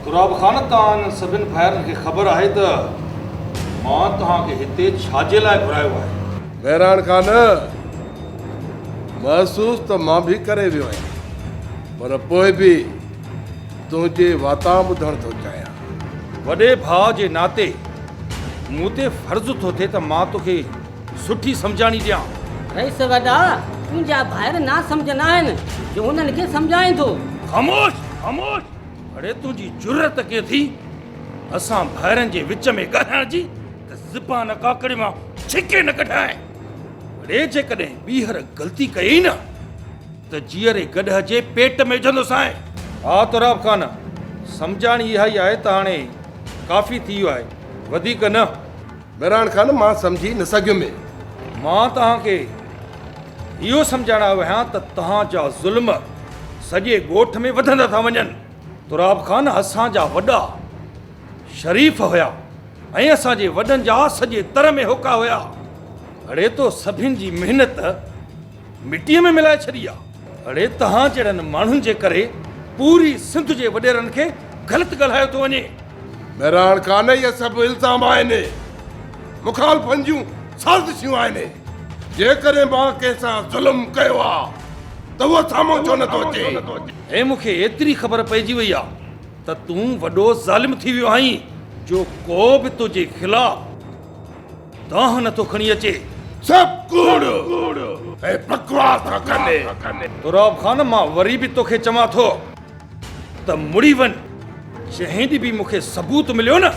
तुराब खान तव्हां सभिनि भाइरनि खे ख़बर आहे त मां तव्हांखे हिते छाजे लाइ घुरायो आहे? बहिराण खान, महसूस त मां बि करे वियो आहियां, पर पोइ बि तुंहिंजे वाता ॿुधण थो चाहियां। वॾे भाउ जे नाते मूं ते फर्ज़ थो थिए त मां तोखे सुठी सम्झाणी ॾियां। रईस वॾा, तुंहिंजा भाइर ना सम्झंदा आहिनि जो उन्हनि खे सम्झाए थो। ख़ामोश ख़ामोश। अड़े तुंहिंजी जुरत के थी असां भाइरनि जे विच में ॻाल्हाइण जी त ज़बान काकड़े मां छिके न कढाए। अड़े जेकॾहिं ॿीहर ग़लती कई न त जीअरे गॾह जे पेट में विझंदोसांइ। हा तुराब खान, सम्झाणी इहा ई आहे त हाणे काफ़ी थी वियो आहे, वधीक न। बहिराण खान, मां सम्झी न सघियुमि। मां तव्हांखे इहो सम्झाइण आयो आहियां त तव्हांजा ज़ुल्म सॼे ॻोठ में वधंदा था वञनि। तुराब खान, असांजा वॾा शरीफ़ हुया ऐं असांजे वॾनि जा सॼे तर में होका हुया। अड़े तो सभिनि जी महिनत मिटीअ में मिलाए छॾी आहे। अड़े तव्हां जहिड़नि माण्हुनि जे करे पूरी सिंध जे वॾेरनि खे ग़लति ॻाल्हायो थो वञे। बहिराण खान, इहे सभु इल्ज़ाम आहिनि, मुखालफ़नि जूं साज़िशूं आहिनि। जेकॾहिं मां कंहिंसां ज़ुल्म कयो आहे त उहो साम्हूं छो नथो अचे? ऐं मूंखे एतिरी ख़बर पइजी वई आहे त तूं वॾो ज़ालिम थी वियो आहीं जो को बि तुंहिंजे ख़िलाफ़ दांह नथो खणी अचे। सभु कूड़ ऐं बकवास था कनि। तुराब खान, मां वरी बि तोखे चवां थो त मुड़ी वञ। जंहिं ॾींहुं बि मूंखे सबूत मिलियो न,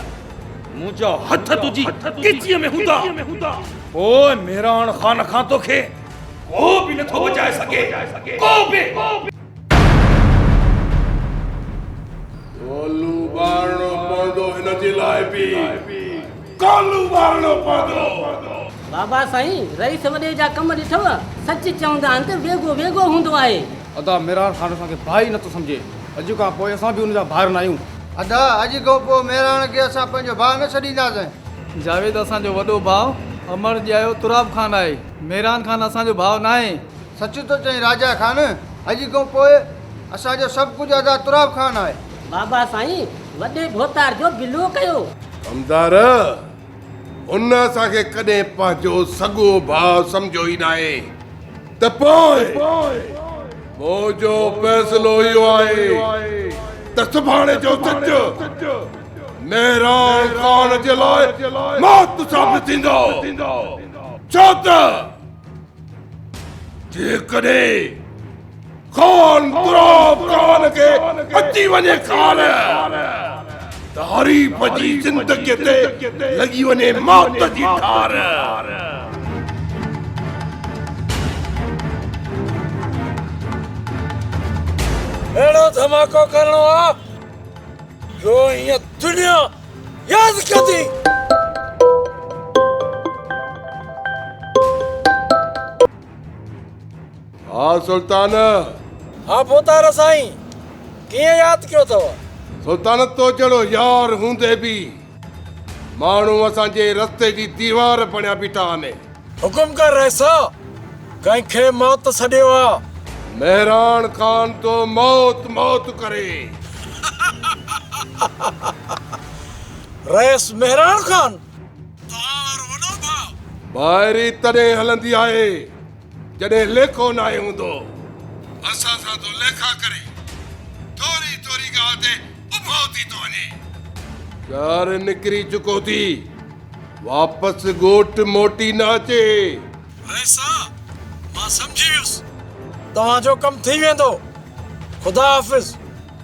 मुंहिंजा हथ तुंहिंजी किचीअ में हूंदा, पोइ मेहरान खान खां तोखे को बि नथो बचाए सघे, को बि। कोलू बारणो पवंदो हिन जे लाइ बि, कोलू बारणो पवंदो। बाबा साईं, रईस वॾे जा कम ॾिठव? सच चवंदा आहिनि त वेगो वेगो हूंदो आहे। अदा मेहरान खान असांखे भाई नथो सम्झे। अॼु खां पोइ असां बि हुनजा भाइर न आहियूं। अदा अॼु खां पोइ मेहरान खे असां पंहिंजो भाउ न छॾींदासीं। जावेद असांजो वॾो भाउ अमर ॼायो तुराब खान आहे। मेहरान खान असांजो भाउ न आहे। सच थो चई राजा खान, अॼु खां पोइ असांजो सभु कुझु अदा तुराब खान आहे। बाबा साईं, वॾे भोतार जो बिलो कयो। हमदार, उन असांखे कॾहिं पंहिंजो सॻो भाउ सम्झो ई न आहे। त पोइ मुंहिंजो फ़ैसिलो इहो आहे त सुभाणे जो सच मेहरान खान जे लाइ मौत साबित थींदो। छो त जेकॾहिं खान तुराब खान खे अची वञे ख़ाल त हरीफ़ जी ज़िंदगीअ ते लॻी वञे मौत जी ठार। अहिड़ो धमाको करणो आहे जो हीअ दुनिया यादि कंदी। हा सुल्तान। हा पोतार साईं, कीअं यादि कयो अथव? सुल्तान, तो जहिड़ो यार हूंदे बि माण्हू असांजे रस्ते जी दीवार बणिया बीठा आहिनि। हुकुम कर रहिसा, कंहिंखे मौत सॾियो आहे? मेहरान खान तो मौत मौत करे। रईस मेहरान खान तार वॾो भाउ ॿाहिरी तॾहिं हलंदी आहे जॾहिं लेखो न आहे हूंदो। असां सां तो लेखा करे थोरी थोरी ॻाल्हि ते उभो थी थो वञे। शहर निकिरी चुको थी, वापसि ॻोठ मोटी न अचे। रईसा, मां सम्झी वियुसि, तव्हांजो कमु थी वेंदो। ख़ुदा हाफ़िज़।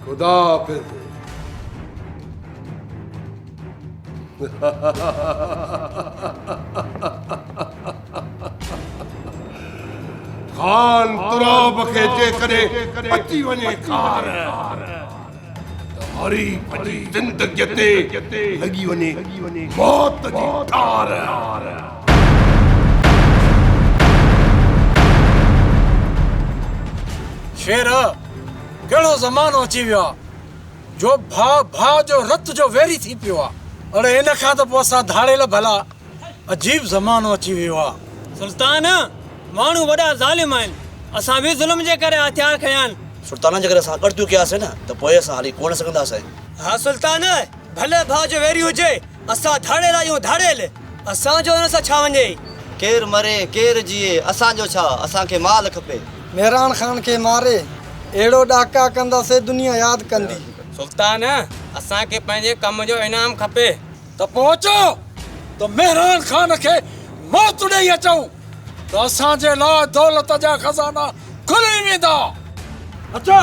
ख़ुदा हाफ़िज़। खान तुराब खे जेकॾहिं अची वञे ख़ार त हरीफ़ जी ज़िंदगीअ ते लॻी वञे मौत जी ठार। शेर, कहिड़ो ज़मानो अची वियो आहे जो भाउ भाउ जो रत जो वेरी थी पियो आहे। अड़े इन खां त पोइ असां धाड़ेल भला। अजीब ज़मानो अची वियो आहे। सुल्तान, माण्हू वॾा ज़ालिम आहिनि। असां बि ज़ुल्म जे करे हथियार खयां आहिनि। सुल्तान, जेकर असां गॾियूं कयासीं न त पोइ असां हली कोन सघंदासीं। हाँ सुल्तान भले भाउ जो वेरी हुजे असां धाड़ेल आहियूं धाड़ेल असांजो हुन सां छा वञे केर मरे केर जिए असांजो छा असांखे माल खपे मेहरान खान के मारे एड़ो डाका कंदासीं दुनिया याद कंदी सुल्तान असांखे पंहिंजे कम जो इनाम खपे त पहुचो तो मेहरान खान के मौत ॾेई अचूं तो असांजे लाइ दौलत जा खज़ाना खुली वेंदा अचो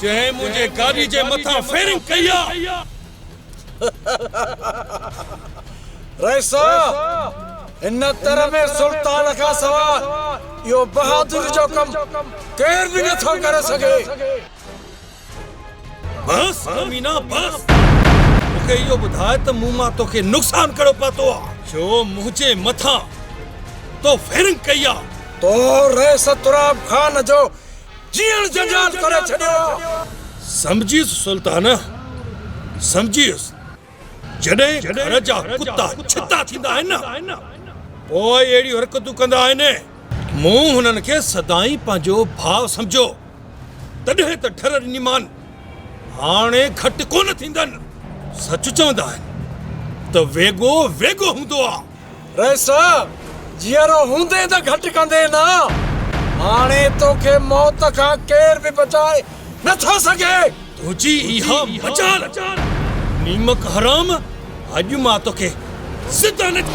जंहिं मुंहिंजे गाॾी जे मथां फेरिंग कई रईसा इन तरह में सुल्तान खां सवाइ इहो बहादुर जो कम केर बि नथो करे सघे बस कमीना बस मूंखे इहो ॿुधाए त मूं मां तोखे नुक़सान कहिड़ो पातो आहे जो मुंहिंजे मथां तो फेरिंग कई आहे तो रईस तुराब खान जो जीअण जंजाल करे छॾियो समझीस सुल्तान समझीस जॾहिं घर जा कुत्ता छिता थींदा आहिनि न पोइ अहिड़ियूं हरकतूं कंदा आहिनि मूं हुननि खे सदाई पंहिंजो भाउ सम्झो तॾहिं त ठर ॾिनीमान हाणे घटि कोन थींदनि सच चवंदा आहिनि त वेगो वेगो हूंदो आहे रईस जीअरो हूंदे त घटि कंदे न हाणे तोखे मौत खां केर बि बचाए नथो सघे तुंहिंजी इहा मजाल नीमक हराम अॼु मां तोखे ज़िदा न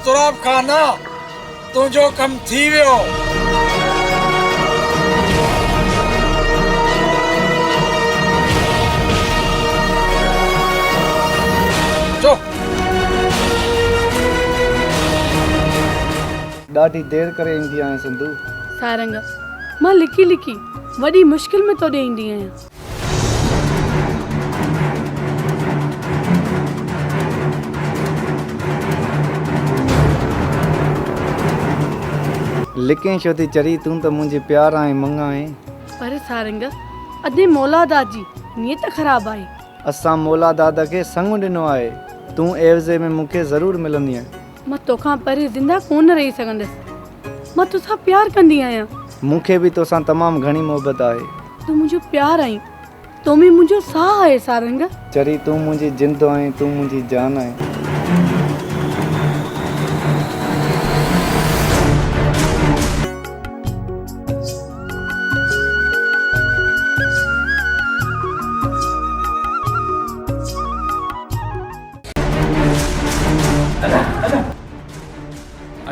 तुराब खाना तुंहिंजो कम थी वियो ॾाढी देर करे ईंदी आहियां सिंधु सारंग मां लिकी लिकी वॾी मुश्किल में तोॾे ईंदी आहियां लिकें छो थी चरी तूं त मुंहिंजी प्यार ऐं मंगा आहे पर सारंग अॼु मौला दादी नियत ख़राब आहे असां मौला दादा खे संग ॾिनो आहे तूं एवज़े में मूंखे ज़रूरु मिलंदी आहे मां तोखां परे ज़िंदा कोन रही सघंदसि मां तोसां प्यार कंदी आहियां मूंखे बि तोसां तमामु घणी मोहबत आहे तूं मुंहिंजो प्यार आहीं तो में मुंहिंजो साह आहे सारंग चरी तूं मुंहिंजी जिंद आहे तूं मुंहिंजी जान आहे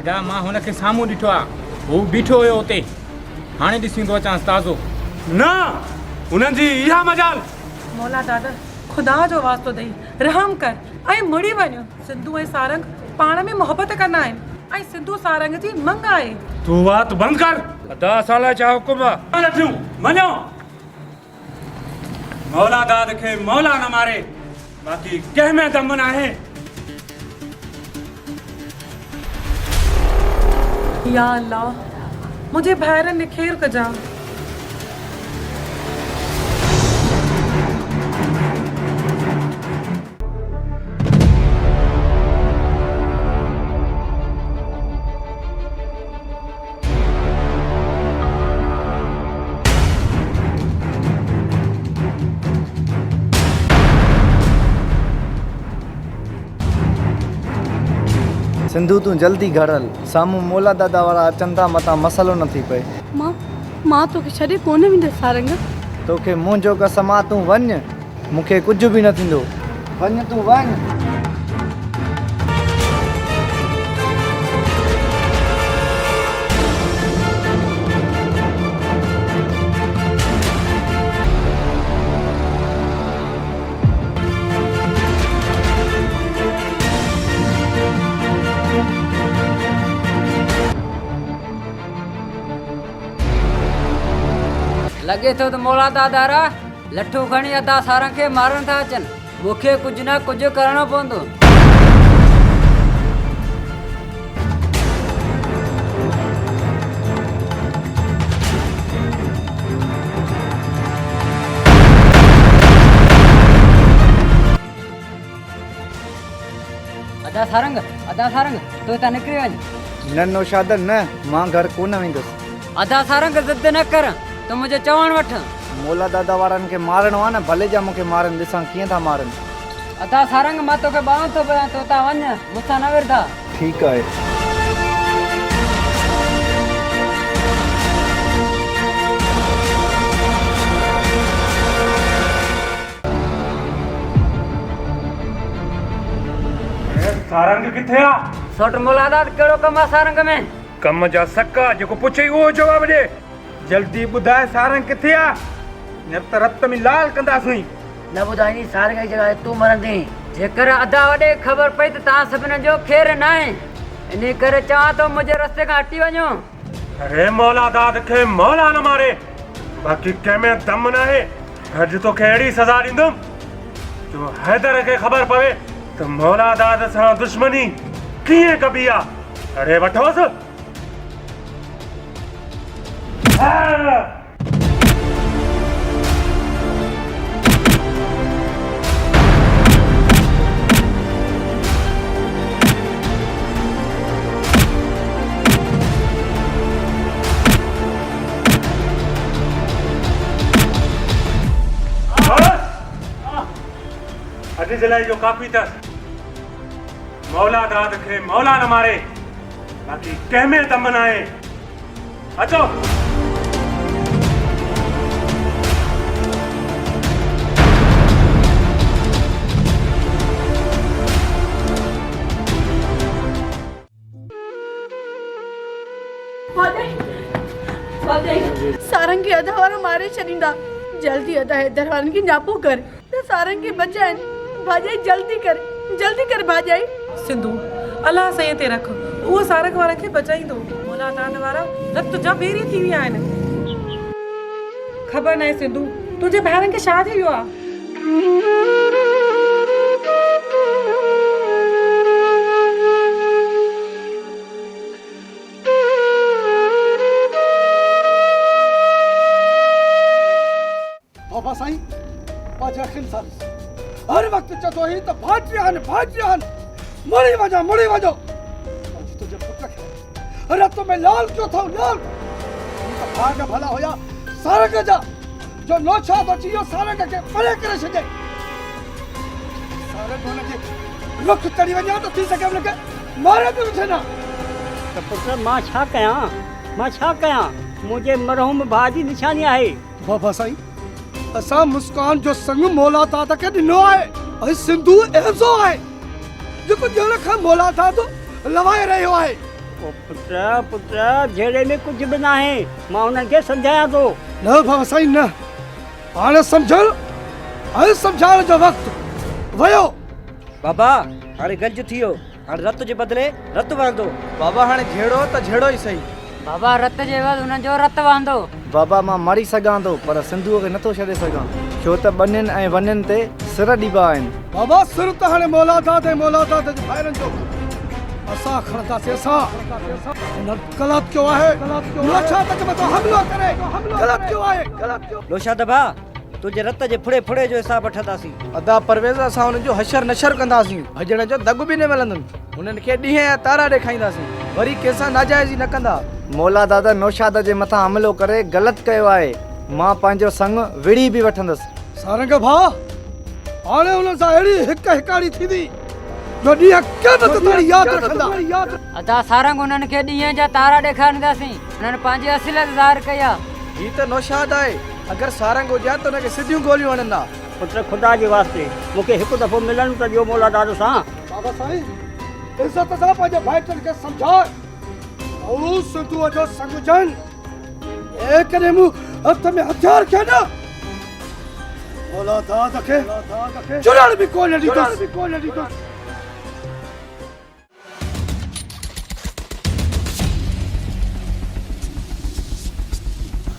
अदा मां हुनखे साम्हूं ॾिठो आहे हू बीठो हुयो उते हाणे ॾिसी थो अचांसि ताज़ो न उन्हनि जी इहा मजाल मौला दादा खुदा जो वास्तो ॾेई रहम कर ऐं मुड़ी वञो सिंधू ऐं सारंग पाण में मोहबत कंदा आहिनि ऐं सिंधू सारंग जी मंग आहे तूं बात बंदि कर अदा असां लाइ छा हुकुम आहे नथियूं मञो मौला दाद खे मौला न मारे बाक़ी कंहिं में दम न आहे या अल्लाह मुंहिंजे भाइरनि खे खेर कजा। सिंधु तूं जल्दी घर हल, साम्हूं मोला दादा वारा अचनि था, मथां मसलो न थी पए। मां तोखे छॾे कोन वेंदसि सारंग। तोखे मुंहिंजो कसम आहे, तूं वञ, मूंखे कुझु बि न थींदो। वञ तूं वञ। लॻे थो त मोला दादारा लठो खणी अदा सारंग खे मारण था अचनि। मूंखे कुझु न कुझु करणो पवंदो। अदा सारंग तूं हितां निकिरी वञ। न नौशाद न, मां घर कोन वेंदुसि। अदा सारंग ज़िद न कर, तूं मुंहिंजो चवण वठ। मोला दादा वारनि खे मारणो आहे न, भले जा मूंखे मारनि, ॾिसां कीअं था मारनि। अदा सारंग मां तोखे ॿाहं थो पियां, तूं था वञ, मूंसां न विरधा। ठीकु आहे। सारंग किथे आ? सोट मोला दादा कहिड़ो कमु आहे सारंग में? कम जा सका, जेको पुछे उहो जवाब ॾे। जल्दी ॿुधाए सारंग किथे आहे, न त रत में लाल कंदासीं। न ॿुधाईंदी सारंग जी जॻह तूं मरंदी। जेकर अदा वॾे ख़बर पई त तव्हां सभिनी जो ख़ैरु न आहे, इन करे चवां थो मुंहिंजे रस्ते खां हटी वञो। अरे मौला दाद खे मौला न मारे, बाक़ी कंहिंमें दम न आहे। अॼु तोखे अहिड़ी सज़ा ॾींदुमि जो हैदर खे ख़बर पवे त मौला दाद सां दुश्मनी कीअं कबी आहे। अरे वठोसि। अॼु जे लाइ जो काफ़ी अथसि। मौला दाद खे मौला न मारे, बाक़ी कंहिंमें दम न आहे। अचो। सारंग खे अदा वारा मारे छॾींदा। जल्दी अदा हैदर वारनि खे न्यापो कर त सारंग खे बचाइनि। भाॼाई जल्दी कर भाॼाई। सिंधु अलाह सही ते रख, उहो सारंग वारनि खे बचाईंदो। मोला दाद वारा रत जा बेरी थी विया आहिनि। ख़बर न आहे सिंधु तुंहिंजे भाइरनि खे छा थी वियो आहे। बाबा साईं बाजा खिलसा हर वक्त चतो ही तो भाटियान मरी वजो आज तुझे पुत्र खे रत में लाल क्यों था लाल तो भाग भला होया सारंग जा जो नोछा तो जियो सारंग के परे करे छजे। सारंग होने के रुख चढ़ी वञा तो थी सके उनके मारे भी उठे ना। तो पुत्र मां छा कयां मुझे मरहूम भाउ जी निशानी आहे। बाबा साईं असां मुस्कान जो संग मौला दादा के ॾिनो आहे ऐं सिंधु ऐज़ो आहे जेको ॼण खां मौला दादो लवाए रहियो आहे। पुत्र जहिड़े में कुझु बि न आहे, मां उन्हनि खे सम्झायां थो। न बाबा साईं न, हाणे सम्झाइण जो वक़्तु वियो। बाबा हाणे गंज थियो, हाणे रत जे बदिले रत वहंदो। बाबा हाणे झेड़ो त झेड़ो ई सही। बाबा रत जे बाद उन्हनि जो रत वहंदो। बाबा मां मरी सघां थो पर सिंधुअ खे नथो छॾे सघां, छो त ॿनियुनि ऐं वञनि ते सिर ॾिबा आहिनि। बाबा सिर त हाणे मौला दाद जे भाइरनि जो असां खणंदासीं असां हिन ग़लति कयो आहे नौशाद ते मथां हमिलो करे ग़लति कयो आहे ग़लति कयो नौशाद भाउ तुंहिंजे रत जे फुड़े फुड़े जो हिसाब वठंदासीं अदा परवेज़ असां हुननि जो हशर नशर कंदासीं भॼण जो दग बि न मिलंदुनि हुननि खे ॾींहं या तारा ॾेखारींदासीं वरी कंहिंसां नाजाइज़ी न कंदा मौला दादा नौशाद जे मथां हमिलो करे ग़लति कयो आहे मां पंहिंजो संग विड़ी बि वठंदुसि सारंग भाउ हाणे हुन सां अहिड़ी हिक हिकाड़ी थींदी जो ॾींहं क़यामत ताईं यादि रखंदा अदा सारंग उन्हनि खे ॾींहं जा तारा ॾेखारींदासीं उन्हनि पंहिंजी असलियत ज़ाहिर कई आहे ही त नौशाद आहे अगरि सारंग हुजे त हुनखे सिधियूं गोलियूं हणंदा पुट खुदा जे वास्ते मूंखे हिकु दफ़ो मिलण त ॾियो मौला दादा सां बाबा साईं इज़त सां पंहिंजे भाइटनि खे सम्झाए ऐं सिंधूअ जो संग जन कॾहिं मूं हथ में हथियार खे न औलाद खे चुरण बि कोन ॾींदुसि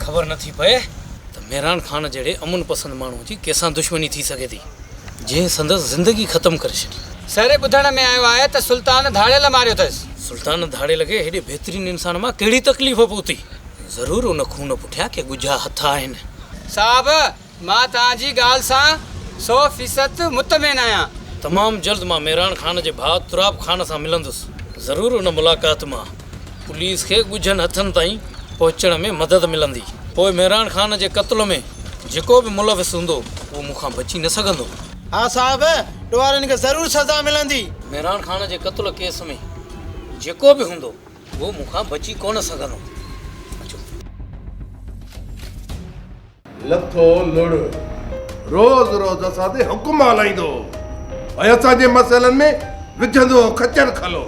ख़बर नथी पए त मेहरान खान जहिड़े अमुन पसंदि माण्हू जी कंहिंसां दुश्मनी थी सघे थी जंहिं संदसि ज़िंदगी ख़तमु करे छॾी सर ॿुधण में आयो आहे त सुल्तान धाड़ेल मारियो अथसि सुल्तान धाड़े लॻे हेॾे बहितरीन इंसान मां कहिड़ी तकलीफ़ पहुती ज़रूरु उन खून पुठियां के ॻुझा हथ आहिनि साहब मां तव्हांजी ॻाल्हि सां 100% मुतमिन आहियां तमामु जल्द मां मेहरान खान जे भाउ तुराब खान सां मिलंदुसि ज़रूरु उन मुलाक़ात मां पुलिस खे ॻुझनि हथनि ताईं पहुचण में मदद मिलंदी पोइ मेहरान खान जे क़त्ल में जेको बि मुलविस हूंदो उहो मूंखां बची न सघंदो हाँ साहब ॾोहारनि खे ज़रूरु सज़ा मिलंदी मेहरान खान जे क़त्ल केस में जेको बि हूंदो उहो मूंखां बची कोन सघंदो लथो लुड़ रोज़ रोज़ असां ते हुकुम हलाईंदो ऐं असांजे मसइलनि में विझंदो खचर खलो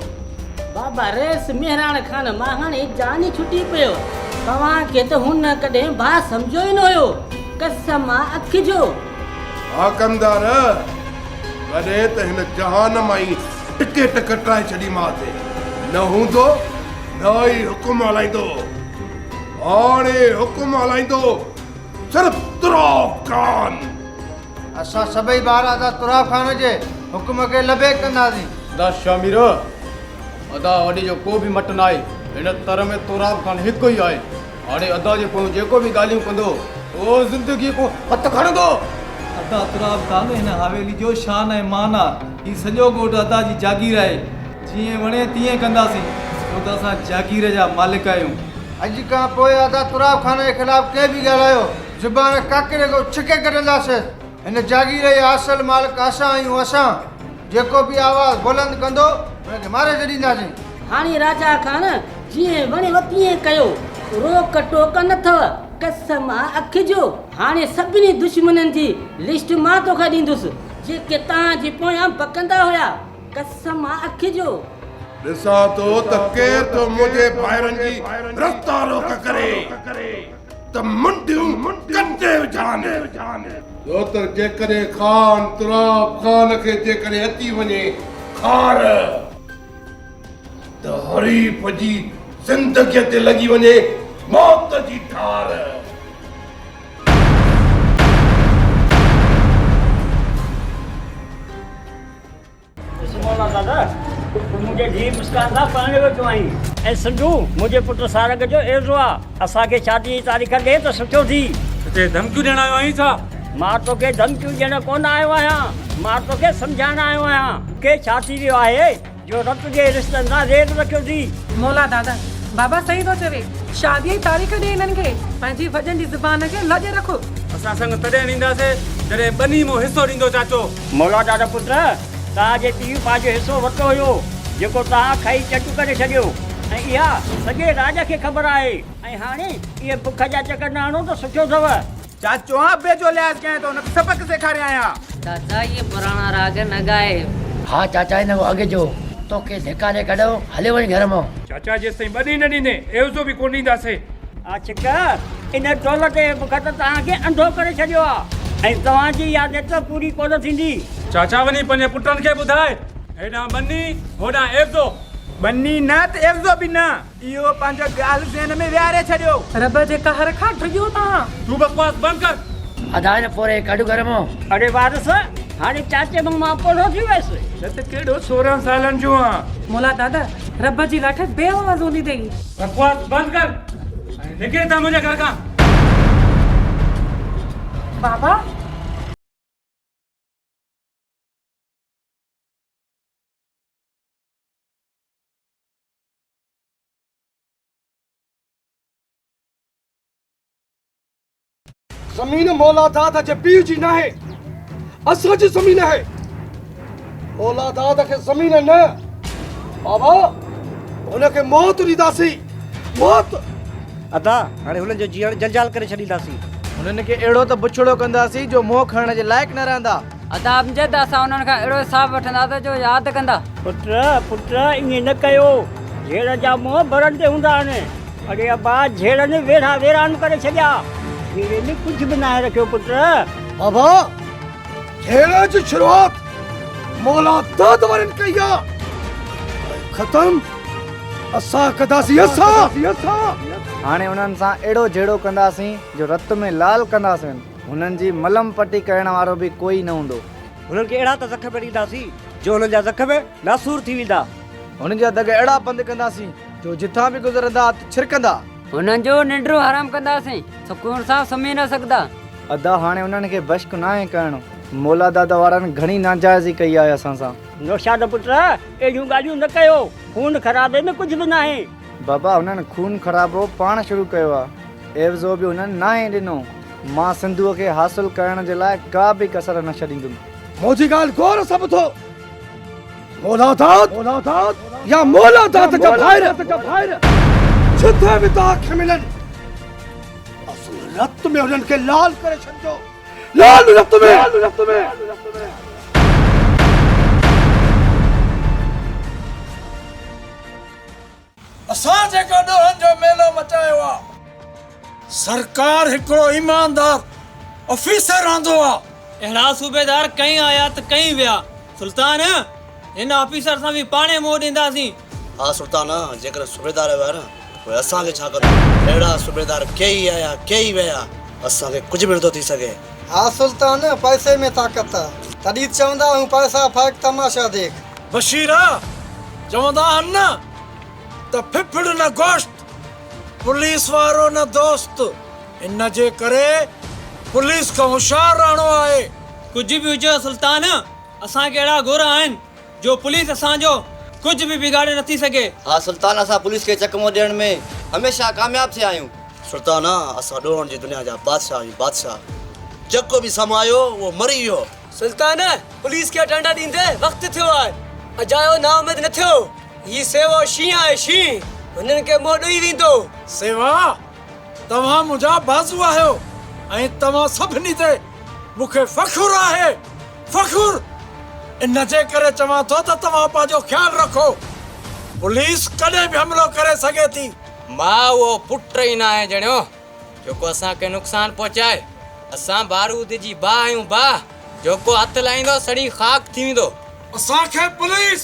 बाबा रेस मेहरान खान मां हाणे जानी छुटी पियो तव्हांखे त हुन कॾहिं भाउ सम्झो ई न हुयो कसम अखि जो हाकमदार कॾहिं त हिन जहान मां ई टिके टकराए छॾीमांसि न हूंदो न ई हुकुम हलाईंदो हाणे हुकुम हलाईंदो सिर्फ़ तुराब खान असां सभई ॿार अदा तुराब खान जे हुकुम खे लबे कंदासीं अदा शामिर अदा वॾी जो को बि मट न आहे हिन तर में तुराब खान हिकु ई आहे हाणे अदा जे पोइ जेको बि ॻाल्हियूं कंदो उहो ज़िंदगी को हथु खणंदो अदा तुराब खान हिन हवेली जो शान ऐं मान आहे ही सॼो ॻोठु अदा जी जागीर आहे जीअं वणे तीअं कंदासीं छो त असां जागीर जा मालिक आहियूं अॼु खां पोइ अदा तुराब खान जे ख़िलाफ़ कंहिं बि ॻाल्हायो ज़ुबान काकिरे को छिके कढंदासीं हिन जागीर जा असल मालिक असां आहियूं असां जेको बि आवाज़ बुलंद कंदो हुनखे मारे छॾींदासीं हाणे राजा खान जीअं वणेव तीअं कयो रोक टोक न अथव कसम अखि जो हाणे सभिनी दुश्मननि जी लिस्ट मां तोखां ॾींदुसि जेके तव्हांजे पोयां बकंदा हुया कसम अखि जो ॾिसां थो त केरु तो मुंहिंजे भाइरनि जी रस्ता रोक करे त मुंडियूं कटे विझाने जो त जेकॾहिं खान तुराब खान खे जेकॾहिं अची वञे खार त हरीफ़ जी ज़िंदगीअ ते लॻी वञे मौत जी ठार दादा मुंहिंजे धीउ मुस्कान सां पढ़ण वेठो आहीं ऐं सिंधू मुंहिंजे पुट सारंग जो एज़ो आहे असांखे शादी जी तारीख़ ॾे त सुठो थी हिते धमकियूं ॾियण आयो आहीं छा मां तोखे धमकियूं ॾियण कोन आयो आहियां मां तोखे सम्झाइण आयो आहियां के छा थी वियो आहे जो रत जे रिश्तनि सां रेत रखियो थी मौला दादा बाबा सही थो चवे शादीअ जी तारीख़ ॾे हिननि खे पंहिंजी वॾनि जी ज़ुबान खे लॼे रखो असां संग तॾहिं ॾींदासीं जॾहिं ॿनी मो हिसो ॾींदो चाचो मौला दादा पुट तव्हांजे पीउ पंहिंजो हिसो वरितो हुयो जेको तव्हां खाई चटू करे छॾियो ऐं इहा सॼे राज खे ख़बर आहे ऐं हाणे इहे बुख जा चकर न हणो त सुठो अथव चाचो अबे जो लिहाज़ कयां थो हुनखे सबक सेखारे आहियां चाचा ये पुराना राग न गाए हाँ चाचा हिन अॻे जो तोखे धिकारे कढो हले वञ घर मां चाचा जेसिताईं ॿधी न ॾींदे एवज़ो बि कोन ॾींदासीं आशिक इन दौलत जे बुख त तव्हांखे अंधो करे छॾियो आहे ऐं तव्हांजी यादि त पूरी कोन थींदी चाचा वञी पंहिंजे पुटनि खे ॿुधाए हेॾां बन्नी होॾां एवज़ो बन्नी न त एवज़ो बि न इहो पंहिंजो ॻाल्हि ज़हन में विहारे छॾियो रब जे कहर खां ड्रियो तव्हां तूं बकवास बंदि कर अदा न पोरे कढ घर मां अरे वारस हाणे चाचे में मां पोरो थी वयसि न त केॾो 16 सालनि जो आहियां। मोला दादा रब जी लाठ बेआवाज़ हूंदी अथई। बकवास बंदि कर ऐं निकिरे था मुंहिंजे घर खां। बाबा ज़मीन मौलादाद जे पीउ जी न आहे, असांजी ज़मीन आहे। औलादाद खे ज़मीन न, बाबा हुनखे मौत ॾींदासीं, मौत। अदा हाणे हुननि जो जीअण जंजाल करे छॾींदासीं। हुननि खे अहिड़ो त बुछड़ो कंदासीं जो मोह खणण जे लाइक़ु न रहंदा। अदा अमजद असां उन्हनि खां अहिड़ो हिसाब वठंदासीं जो यादि कंदा। पुट ईअं न कयो, झेड़ जा मुंहं भरंदे हूंदा आहिनि। अरे अबा झेड़नि वेढ़ा वेरान करे छॾिया, झेड़े ने कुझु बि न आहे रखियो पुट। बाबा झेड़े जी शुरूआत मौलादाद वारनि कई आहे, ख़तम असां कंदासीं। हाणे उन्हनि सां अहिड़ो जहिड़ो कंदासीं जो रत में लाल कंदासीं। हुननि जी मलम पटी करण वारो बि कोई न हूंदो। हुननि खे अहिड़ा त ज़ख़्म ॾींदासीं जो हुननि जा ज़ख़्म नासूर थी वेंदा। हुननि जा दग अहिड़ा बंदि कंदासीं जो जिथां बि गुज़रंदा छिरकंदा। हुननि जो निंड्रू हराम कंदासीं, सुकून सां सुम्ही न सघंदा। अदा हाणे उन्हनि खे बश्क न आहे करणु। मौलादाद वारनि घणी नाजाइज़ी कई आहे असां सां। नौशाद पुट अहिड़ियूं ॻाल्हियूं न कयो, खून ख़राबे में कुझु बि न आहे। बाबा हुननि खून ख़राबो पाण शुरू कयो आहे, एवज़ो बि हुननि नाहे ॾिनो। मां सिंधुअ खे हासिल करण जे लाइ का बि कसर न छॾींदुमि। मुंहिंजी ॻाल्हि गौर सां ॿुधो, मौलादाद या मौलादाद जा भाइर जिथे बि तव्हांखे मिलनि, असुल रत में हुननि खे लाल करे छॾिजो। लाल रत में। असां जेको ॾोहनि जो मेलो मचायो आहे, सरकार हिकिड़ो ईमानदार ऑफिसर रहंदो आहे। अहिड़ा सूबेदार कई आया त कई विया। सुल्तान हिन ऑफिसर सां बि पाणे मोह ॾींदासीं। हा सुल्तान, जेकर सूबेदार विया न पोइ असांखे छा कंदो? अहिड़ा सूबेदार कई आया कई विया, असांखे कुझु बि नथो थी सघे। हा सुल्तान, पैसे में ताक़त आहे, तॾहिं चवंदा आहियूं पैसा फाइक तमाशा देख। बशीरा चवंदा आहिनि न त फिफड़ न गोश्त, पुलिस वारो न दोस्त। इन जे करे पुलिस खां होशियार रहणो आहे। कुझु बि हुजे सुल्तान, असांखे अहिड़ा गुर आहिनि जो पुलिस असांजो कुझु बि बिगाड़े नथी सघे। हा सुल्तान, असां पुलिस खे चकमो ॾियण में हमेशह कामयाब थिया आहियूं। सुल्तान असां ॾोहनि जी दुनिया जा बादशाह आहियूं, बादशाह। जेको बि समायो उहो मरी वियो। सुल्तान पुलिस खे डंडा ॾींदे वक़्तु थियो आहे, अजायो ना उमेद न थियो। ही सेवा शींहं आहे, शींहं हुननि खे मोह ॾेई वेंदो। सेवा तव्हां मुंहिंजा बाज़ू आहियो ऐं तव्हां सभिनी ते मूंखे फ़ख़ुरु आहे, फ़ख़ुरु। इन जे करे चवां थो त तव्हां पंहिंजो ख़्यालु रखो। पुलिस कॾहिं बि हमिलो करे सघे थी। मां उहो पुट ई न आहे ॼणियो जेको असांखे नुक़सानु पहुचाए। असां बारूद जी बाह आहियूं, बाह। जेको हथु लाहींदो सड़ी ख़ाक थी वेंदो। असांखे पुलिस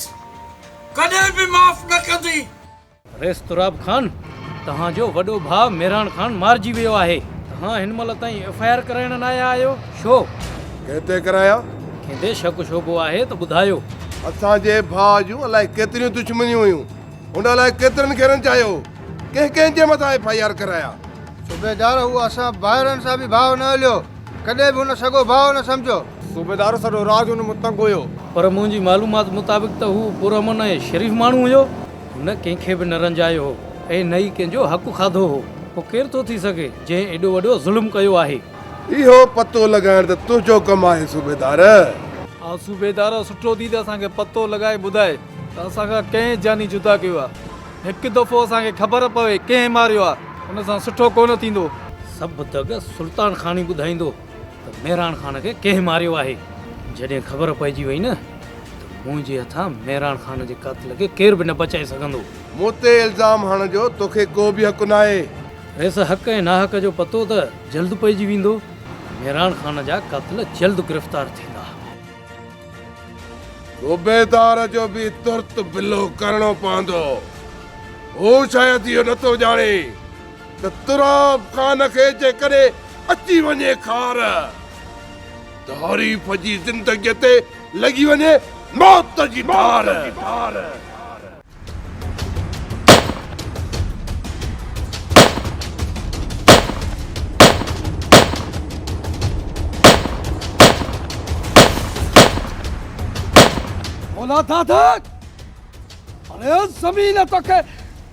कॾहिं बि माफ़ न कंदी। रेस तुराब खान, तव्हांजो वॾो भाउ मेहरान खान मारिजी वियो आहे। तव्हां हिन महिल ताईं एफआईआर कराइण न आया आहियो छो? कहते कराया? कंहिंजे शक शोबो आहे त ॿुधायो। असांजे भाउ जूं अलाए केतिरियूं दुश्मनियूं हुयूं, हुन अलाए केतिरनि खे रंचायो। कंहिंजे मथां एफआईआर कराया? सूबेदार हू असां ॿाहिरनि सां बि भाव न हलियो, कॾहिं बि हुन सॻो भाव न सम्झो। सूबेदार सॼो राज हुन मूं तंग हुयो। पर मुंहिंजी मालूमात मुताबिक़ त हू पुरअमन ऐं शरीफ़ माण्हू हुयो। हुन कंहिंखे बि न रंजायो हो ऐं न ई कंहिंजो हक़ु खाधो हो। पोइ केरु थो थी सघे जंहिं एॾो वॾो ज़ुल्म कयो आहे? इहो पतो लॻाइण त तुंहिंजो कमु आहे सूबेदार। हा सूबेदार, सुठो थी त असांखे पतो लॻाए ॿुधाए त असांखां कंहिं जानी जुदा कयो आहे। हिकु दफ़ो असांखे ख़बर पवे कंहिं मारियो आहे, हुन सां सुठो कोन थींदो। सभु दग सुल्तान खान ई ॿुधाईंदो त मेहरान खान खे कंहिं मारियो आहे। जॾहिं ख़बर पइजी वई न त मुंहिंजे हथां मेहरान खान जे क़त्ल खे केरु बि न बचाए सघंदो। मूं ते इल्ज़ाम हणण जो तोखे को बि हक़ु न आहे। रेस हक़ ऐं नाहक़ जो पतो त जल्द पइजी वेंदो। मेहरान खान जा क़त्ल जल्द गिरफ़्तार थींदा। सूबेदार जो बि तुर्त बिलो करणो पवंदो। हू शायदि इहो नथो ॼाणे त तुराब खान खे जेकॾहिं अची वञे खार तारीफ़ जी ज़िंदगीअ ते लॻी वञे मौत जी धार। बोला दादा, अरे जमीन तो के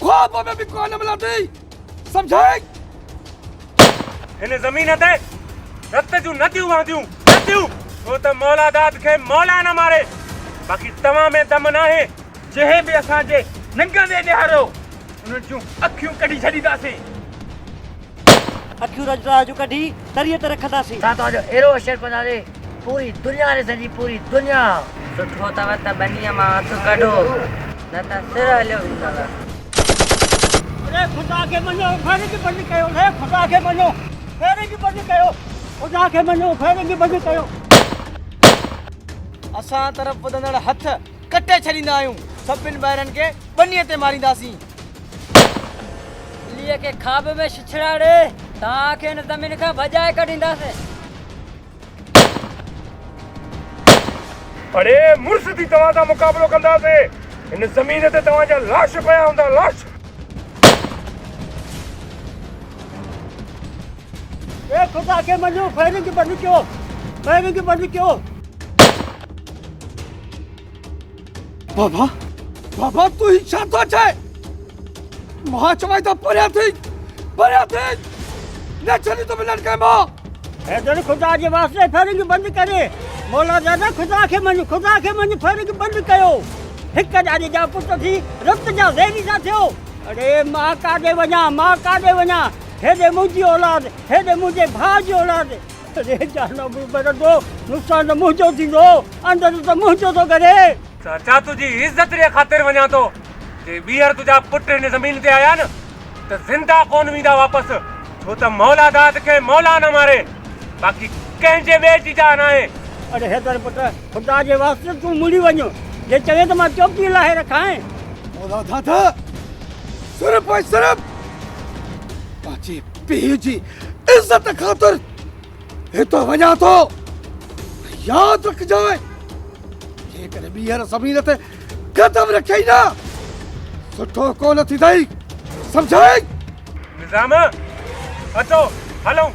ख्वाब में भी कोई न मिलती, समझे? इन ज़मीन ते रत जूं नदियूं वहंदियूं, नदियूं, छो त मौला दाद खे मौला न मारे। बाक़ी तव्हां में दम नाहे, जंहिं बि असांजे नंगंदे ॾियारो उन्हनि जूं अखियूं कढी छॾींदासीं। अखियूं रजराज कढी तरीअ ते रखंदासीं। ता तो एरो अशर कंदासीं पूरी दुनिया ने सजी पूरी दुनिया। सुठो तव त बनीअ मां हथ कढो न त सिर हलियो वेंदव। अरे खुदा के मनो फेरे की बंद कयो, रे खुदा के मनो फेरे की बंद कयो, खुदा के मनो फेरे की बंद कयो। असां तरफ़ वधंदड़ हथ कटे छॾींदा आहियूं। सभिनि ॿाहिरनि खे बनीअ ते मारींदासीं। लिए के खाब में छिछड़ाड़े तव्हांखे हिन ज़मीन खां भॼाए कढींदासीं। अरे मुर्स थी तव्हां सां मुक़ाबिलो कंदासीं। हिन ज़मीन ते तव्हांजा लाश पिया हूंदा, लाश। ए खुदा के मनो फेरे की बंद कयो, फेरे की बंद कयो। बाबा, बाबा तू ही छा थो चए? मां चवाई त परियां थी, न छॾी तो मिलनि कंहिं मां। हैदर खुदा जे वास्ते फेरे की बंद करे। मौला दादा खुदा के मन फेरे की बंद कयो। हिक ॾाॾे जा पुट थी रत जा ज़हरी था थियो। अरे मां काॾे वञा, हेॾे मुंहिंजी औलाद, हेॾे मुंहिंजे भाउ जी औलाद। अरे जानो बि बरंदो, नुक़सान त मुंहिंजो थींदो, अंदरि त मुंहिंजो थो करे। चाचा तुझी इज्जत जे ख़ातिर वञा थो। जे ॿीहर तुंहिंजा पुट हिन ज़मीन ते आया न त ज़िंदा कोन वेंदा वापसि, छो त मौला दाद खे मौला न मारे। बाक़ी कंहिंजे ॿिए जी जान आहे। अरे हैदर पुट खुदा जे वास्ते तूं मुड़ी वञो। जे चवे त मां चौकी लाहे रखां। बोला दादा, सिर्फ ऐं सिर्फ पांचे पीउ जी इज्जत ख़ातिर हितो वञा थो। यादि रखजांइ, जेकॾहिं ॿीहर ज़मीन ते कदम रखई न सुठो कोन थींदई, सम्झाई? निज़ाम अचो हलूं।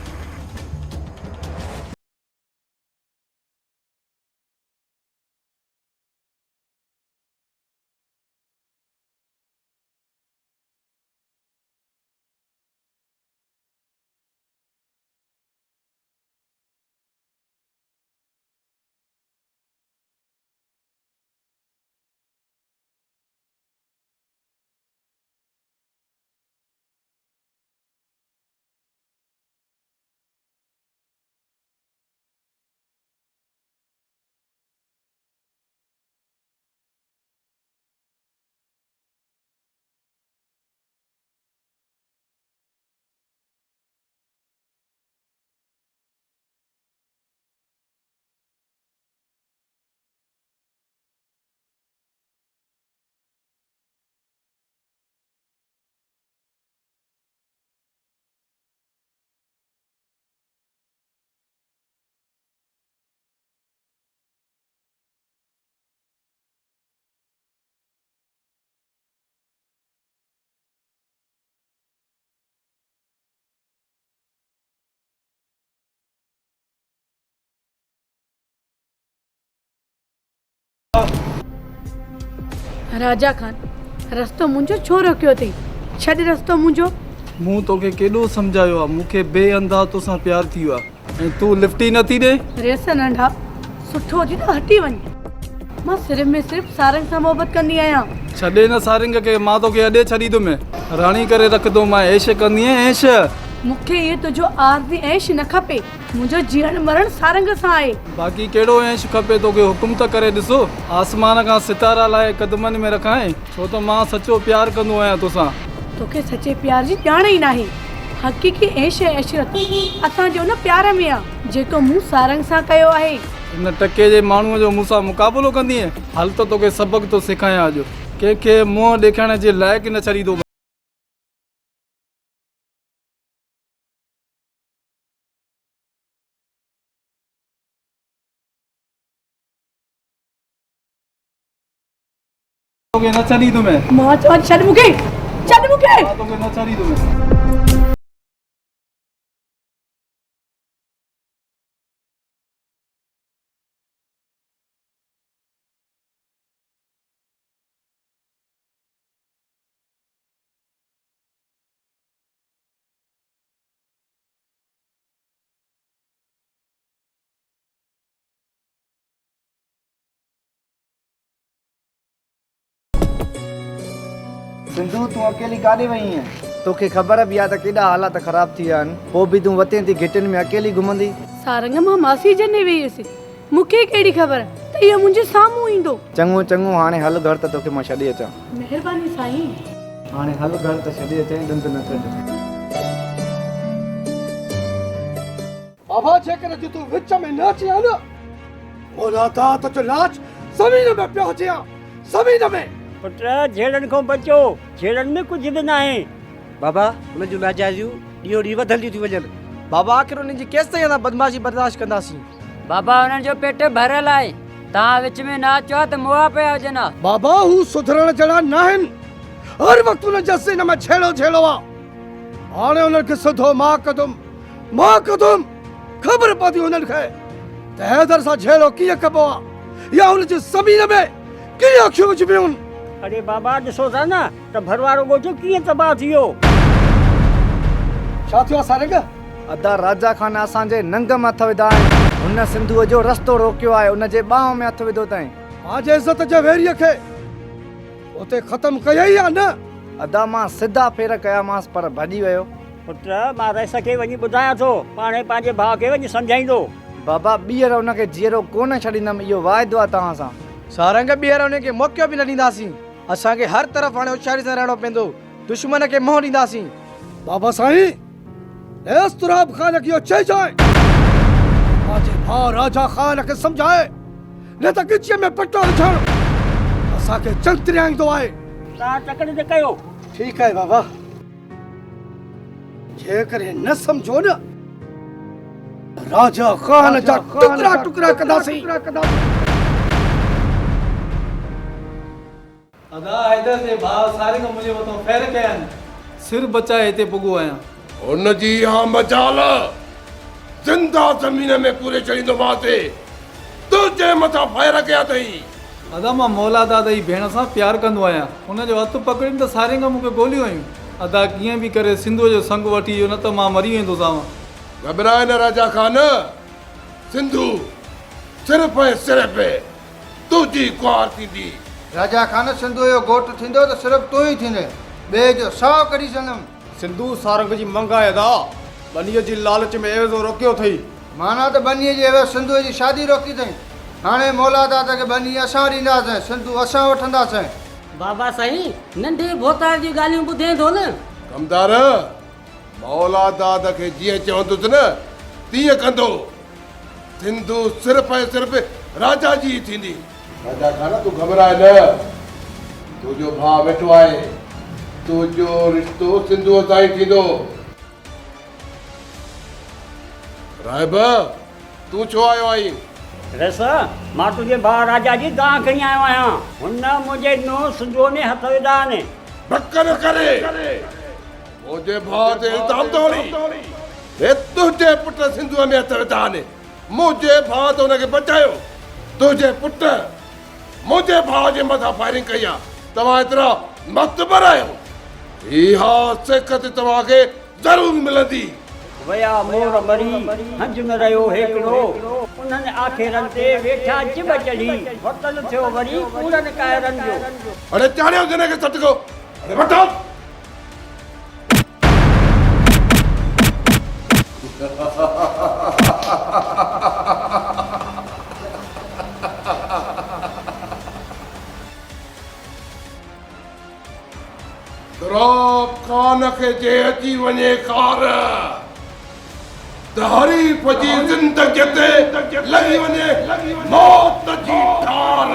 राजा खान, रस्तो मुंहिंजो छो रोकियो अथई? छॾ रस्तो मुंहिंजो। मूं तोखे केॾो सम्झायो आहे, मूंखे बेअंदा तोसां प्यार थी वियो आहे ऐं तूं लिफ्ट ई नथी ॾे। रेस नंढा, सुठो हुजे त हटी वञ। मां सिर्फ़ में सिर्फ़ सारंग सां मोहबत कंदी आहियां। छॾे न सारंग खे, मां तोखे अॾे छॾींदुमि, राणी करे रखंदो। मां ऐश कंदी आहियां, ऐश। मूंखे इहे तुंहिंजो आरज़ी ऐश न खपे। मुंहिंजो जीअण मरण सारंग सां आहे। बाक़ी कहिड़ो ऐश खपे तोखे? हुकुम त करे ॾिसो, आसमान खां सितारा लाइ क़दमनि में रखां, छो त मां सचो प्यार कंदो आहियां तोसां। तोखे सचे प्यार जी ॼाण ई नाहे। हक़ीक़ी ऐश ऐं ऐशरत असांजो न प्यार में आहे, जेको मूं सारंग सां कयो आहे। इन टके जे माण्हूअ जो मूंसां मुक़ाबिलो कंदीअ? हल त तोखे सबक़ थो सेखारियां अॼु। कंहिंखे मुंहुं ॾेखारण जे लाइक़ु न छॾींदो। तोखे न छॾी तुम्हें मां चवां छॾ मूंखे छॾ मूंखे तोखे न छॾी तुम्हें सिंधु तूं अकेली काॾे वई है तोखे ख़बर बि आहे त केॾा हालात ख़राब थी विया आहिनि पोइ बि तूं वते थी घिटियुनि में अकेली घुमंदी सारंग मां मासी जन में वेई हुयसि मूंखे कहिड़ी ख़बर त इहो मुंहिंजे साम्हूं ईंदो चङो चङो हाणे हल घर त तोखे मां छॾे अचां महिरबानी साईं हाणे हल घर त छॾे अचां ॾंद न कढ बाबा जेकर जो तूं विच में न अची न मोला ता तो लाच ज़मीन में पियो अची ज़मीन में पुट झेड़नि खां बचो झेड़नि में कुझु बि न आहे बाबा उन जूं नाजाइज़ियूं ॾींहों ॾींहुं वधंदियूं थी वञनि बाबा आख़िर उन्हनि जी केसि ताईं असां बदमाशी बर्दाश्त कंदासीं बाबा हुननि जो पेट भरियल आहे तव्हां विच में न अचो त मुआ पिया हुजनि हा। बाबा हू सुधरण जहिड़ा न आहिनि हर वक़्तु उन जे सीने में छेड़ो छेड़ो आहे हाणे उन्हनि खे सिधो मां कंदुमि ख़बर पवंदी उन्हनि खे त हैदर सां छेड़ो कीअं कबो आहे या हुन जी ज़मीन में कीअं अखियूं विझबियूं आहिनि अरे बाबा ॾिसो था न त भरवारो ॻोठु कीअं तबाह थी वियो छा थियो आहे सारंग अदा राजा खान असांजे नंग में हथ विधा आहिनि हुन सिंधुअ जो रस्तो रोकियो आहे हुन जे ॿाह में हथ विधो अथई पंहिंजे इज़त जे वेरीअ खे उते ख़तम कयई आहे न अदा मां सिधा फेर कयामांसि पर भॼी वियो पुट मां रस खे वञी ॿुधायां थो पाणे पंहिंजे भाउ खे वञी सम्झाईंदो बाबा ॿीहर हुनखे जीअरो कोन छॾींदुमि इहो वाइदो आहे तव्हां सां सारंग ॿीहर हुनखे मौक़ो बि न ॾींदासीं असांखे हर तरफ़ हाणे होशियारी सां रहणो पवंदो दुश्मन खे मोह ॾींदासीं बाबा साईं एस तुराब खान खे चइजांइ पंहिंजे भाउ राजा खान खे सम्झाए न त गिचीअ में पटो विझण असांखे चंतरियाईंदो आहे तव्हां तकड़ि न कयो ठीकु आहे बाबा जेकर न सम्झो न राजा खान जा टुकड़ा टुकड़ा कंदासीं अदा हैदर जे भाउ सारंग मुंहिंजे मथां फ़ैर कया आहिनि सिर बचाए हिते पुॻो आहियां हुन जी हा मजाल ज़िंदा ज़मीन में पूरे छॾींदोमांसि तुंहिंजे मथां फ़ैर कया अथई अदा मां मौला दादा जी भेण सां प्यार कंदो आहियां हुनजो हथु पकड़ियुमि त सारंग मूंखे गोलियूं आयूं अदा कीअं बि करे सिंधुअ जो संग वठी वियो न त मां मरी वेंदोसांव घबराए न राजा खान सिंधु सिर्फ़ ऐं सिर्फ़ तुंहिंजी कुंवार थींदी राजा खान सिंधु जो घोट थींदो त सिर्फ़ तूं ई थींदे ॿिए जो सौ कढी छॾंदुमि सिंधु सारंग जी मंगाए अदा बनीअ जी लालच में एवज़ो रोकियो अथई माना त बनीअ जे एवज़ सिंधु जी शादी रोकी अथई हाणे मौला दादा खे बनी असां ॾींदासीं सिंधु असां वठंदासीं बाबा साईं नंढे भोतार जी ॻाल्हियूं ॿुधे थो न कमदार मौला दादा खे जीअं चवंदुसि न तीअं कंदो सिंधु सिर्फ़ ऐं सिर्फ़ राजा जी थींदी राजा खान तूं घबराए न तुंहिंजो भाउ वेठो आहे तुंहिंजो रिश्तो सिंधुअ सां ई थींदो राहिब तूं छो आयो आहीं रस मां तुंहिंजे भाउ राजा जी गांह खणी आयो आहियां हुन मुंहिंजे नुंहुं सिंधुअ में हथ विधा आहिनि बक न करे मुंहिंजे भाउ ते इल्ज़ाम थो हणी हे तुंहिंजे पुट सिंधुअ में हथ विधा आहिनि मुंहिंजे भाउ त हुनखे बचायो तुंहिंजे पुट मुंहिंजे भाउ जे मथां फायरिंग कई आहे तव्हां एतिरा मस्तबर आहियो इहा सिकत तव्हांखे ज़रूरु मिलंदी वया मोर मरी हंज में रहियो हिकिड़ो उन्हनि आखेरनि ते वेठा जिब चढ़ी वतन थियो वरी कूड़नि कायरनि जो अरे चाणियो जिन खे सटको अरे वठो तुराब खान खे जे अची वञे कार त हरीफ़ जी ज़िंदगीअ ते लॻी वञे मौत जी ठार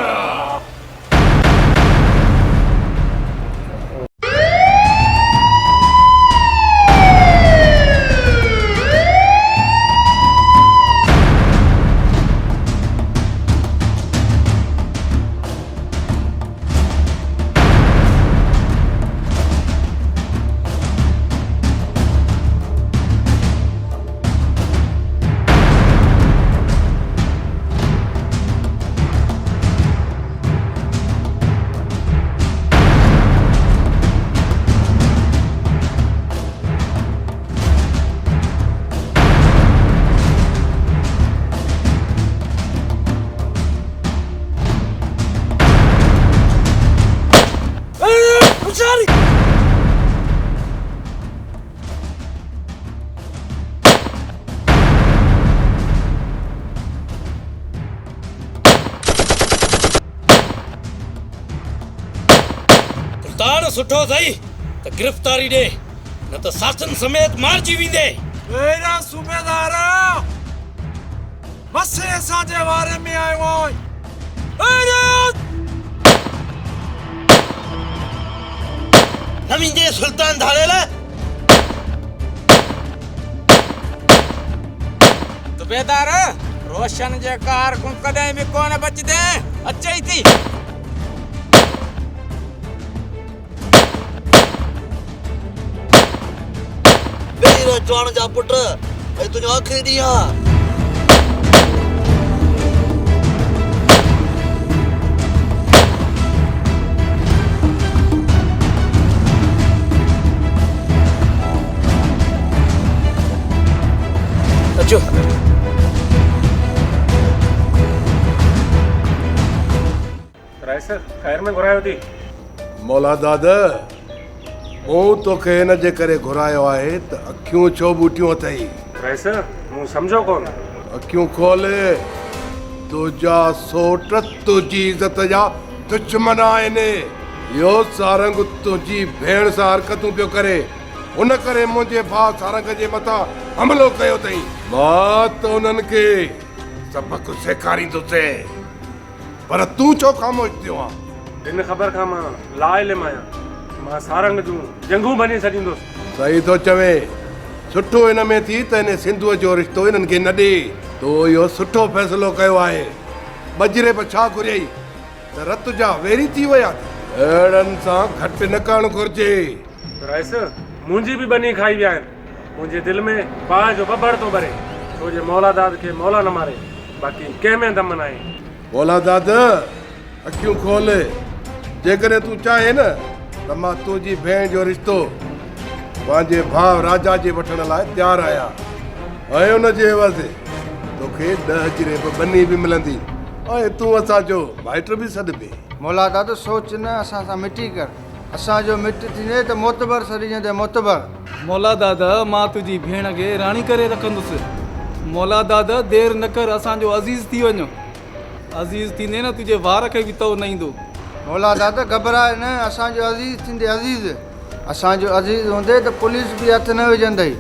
पाण सुठो अथई त गिरफ़्तारी ॾे न त साथन समेत मारजी वेंदे। एरा सूबेदार मसे असांजे वारे में आयो आहे। नवींदे सुल्तान धाड़ेला सूबेदार रोशन जे कार को कदे भी कोन बचदे अचई थी। मेरा जवान जा पुट ए तुझो आखिरी दिया अचो। राइस खैर में घुरायो थी। मौला दादा ओ तोखे हिन जे करे घुरायो आहे त अखियूं छो बूटियूं अथई? राइस मूं समझो कोन। अखियूं खोले, तुझा सोट तुझी इज़त जा दुश्मन आहिनि। इहो सारंग तुंहिंजी भेण सां हरकतूं पियो करे, उन करे मुंहिंजे भाउ सारंग जे मथां हमलो कयो अथई। मां त उन्हनि खे सबक सेखारींदुसि, पर तूं छो ख़ामोश थियो आहे? इन ख़बर खां मां लाइल्म आहियां। मां सारंग जूं जंगूं बनी छॾींदुसि। सही थो चवे। सुठो हिन में थी त हिन सिंधूअ जो रिश्तो हिननि खे न ॾे। तो इहो सुठो फ़ैसिलो कयो आहे। बजरे पर छा घुरियई त रत जा वेरी थी विया। अहिड़नि सां घटि न करणु घुरिजे। राइस मुंहिंजी बि बनी खाई विया आहिनि। मुंहिंजे दिलि में बाहि जो बबड़ थो भरे, छो जे मौला दाद खे मौला न मारे, बाक़ी कंहिं में दम न आहे। मौला दादा अखियूं खोल। जेकॾहिं तूं चाहे न त मां तुंहिंजी भेण जो रिश्तो पंहिंजे भाउ राजा जे वठण लाइ तयारु आहियां, ऐं उनजे एवज़ तोखे 10 जिरेब बनी बि मिलंदी, ऐं तूं असांजो माइट बि सॾिबे। मौला दादा सोच न असां सां मिटी कर। असांजो मिट थींदे त मोतबर सॾिजंदे मोतबर। मौला दादा मां तुंहिंजी भेण खे राणी करे रखंदुसि। मौला दादा देर न कर, असांजो अज़ीज़ थी वञो। अज़ीज़ थींदे न तुंहिंजे वार खे बि तो न ईंदो। मौला दादा घबराए न, असांजो अज़ीज़ थींदे अज़ीज़। असांजो अज़ीज़ हूंदे त पुलिस बि हथ न विझंदई।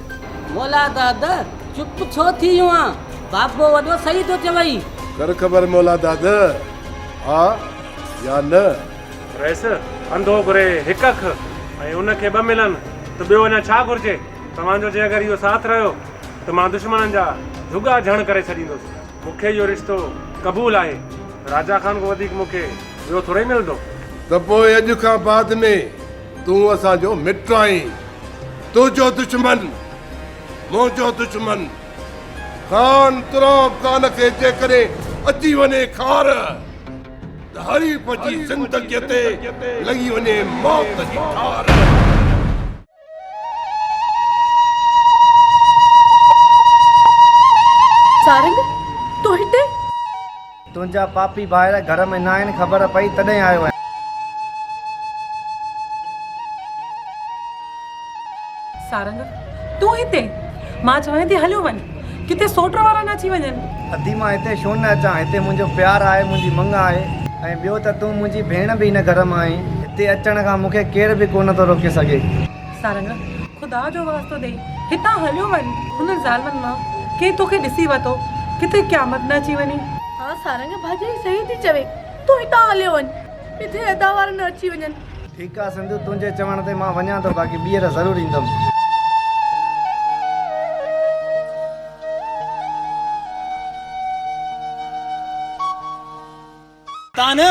मौला दादा चुप छो थी वियो आहे? बाबो वॾो सही थो चवई। कर ख़बर मौला दादा, हा या न? राइस अंधो घुरे हिकु अख ऐं उनखे 2 मिलनि त ॿियो अञा छा घुरिजे? तव्हांजो जे अगरि इहो साथ रहियो त मां दुश्मननि जा झुगा झण करे छॾींदुसि। मूंखे इहो रिश्तो क़बूल आहे। राजा खान खां वधीक मूंखे ॿियो थोरे मिलंदो। त पोइ अॼु खां बाद में तूं असांजो मिट आहीं। तुंहिंजो दुश्मन मुंहिंजो दुश्मन। खान तुराब खान खे जेकॾहिं अची वञे खार त हरीफ़ जी ज़िंदगीअ ते लॻी वञे मौत जी ठार। सारंग तूं हिते? तुंहिंजा पापी भाइर घर में न आहिनि, ख़बर पई तॾहिं आयो आहियां। सारंग तूं हिते? मां चवां थी हलियो वञ, किथे सोट वारा न अची वञनि। अदी मां हिते छो न अचां? हिते मुंहिंजो प्यारु आहे, मुंहिंजी मंग आहे, ऐं ॿियो त तूं मुंहिंजी भेण बि हिन घर मां आहीं। हिते अचण खां मूंखे केर बि कोन थो रोके सघे। सारंग ख़ुदा जो वास्तो ॾेई हितां हलियो वञ। हुन ज़ालमनि मां के तोखे ॾिसी वरितो, किथे क़यामत न अची वञे। हाँ सारंग भाॼी सही थी चवे। तूं हितां हलियो वञ, किथे अदा वारा न अची वञनि। ठीकु आहे सिंधु, तुंहिंजे चवण ते मां वञा थो, बाक़ी ॿीहर ज़रूरु ईंदुमि। तव्हां न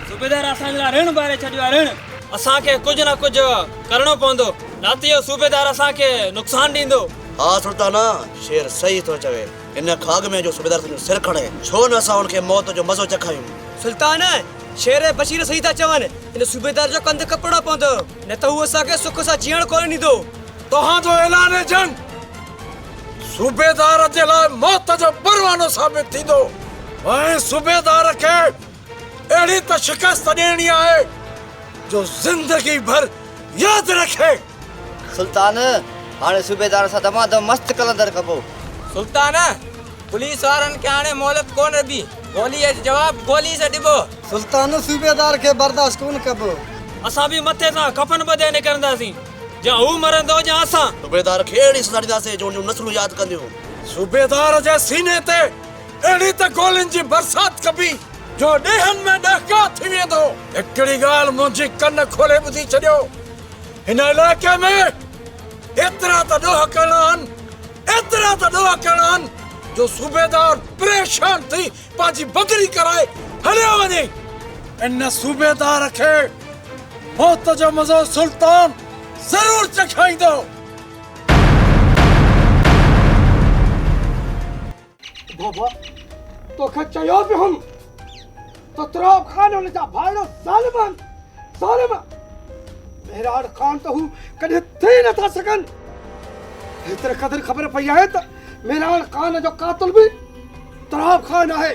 सूबेदार असांजे लाइ ऋण भरे छॾियो आहे। ऋण असांखे कुझु न कुझु करिणो पवंदो, न त इहो सूबेदार असांखे नुक़सानु ॾींदो। हा सुल्ताना, शेर सही थो चवे। इन खाग में जो सूबेदार तुंहिंजो सिर खणे, छो न असां हुनखे मौत जो मज़ो चखायूं? सुल्तान शेर बशीर सही था चवनि। इन सूबेदार जो कंधु कपड़ो पवंदो, न त उहो असांखे सुख सां जीअण कोन ॾींदो। तव्हांजो ऐलान जंग सूबेदार जे लाइ मौत जो परवानो साबित थींदो, ऐं सूबेदार खे अहिड़ी त शिकस्त ॾियणी आहे जो ज़िंदगी भर यादि रखे। सुल्तान हाणे सूबेदार सां दमादम मस्त कलंदर कबो। सुल्तान पुलिस वारनि खे हाणे मोहलत कोन रही, गोलीअ जो जवाब गोली सां ॾिबो। सुल्तान सूबेदार खे बर्दाश्त कोन कबो। असां बि मथे सां कफन बधे निकिरंदासीं या हू मरंदो या असां सूबेदार खे अहिड़ी सज़ा ॾींदासीं जो उन नस्लूं यादि कंदियूं। सूबेदार जे सीने ते अहिड़ी त गोलियुनि जी बरसात कबी जो ॾेहनि में ॾहका थी वेंदो। हिकिड़ी ॻाल्हि मुंहिंजी कन खोले ॿुधी छॾियो, हिन इलाइक़े में एतिरा त ॾोह करणा आहिनि जो सूबेदार परेशान थी पंहिंजी बदली कराए हलियो वञे। इन सूबेदार खे मौत जो मज़ो सुल्तान ज़रूर चखाईंदो। बाबा तोखे चयो बि हम तो तुराब खान हुन जा भाइड़ो ज़ालिम मेहरान खान तो हू कॾहिं थी नथा सघनि। हेतिरे क़दुरु ख़बर पई आहे त मेहरान खान जो कातिल बि तुराब खान आहे।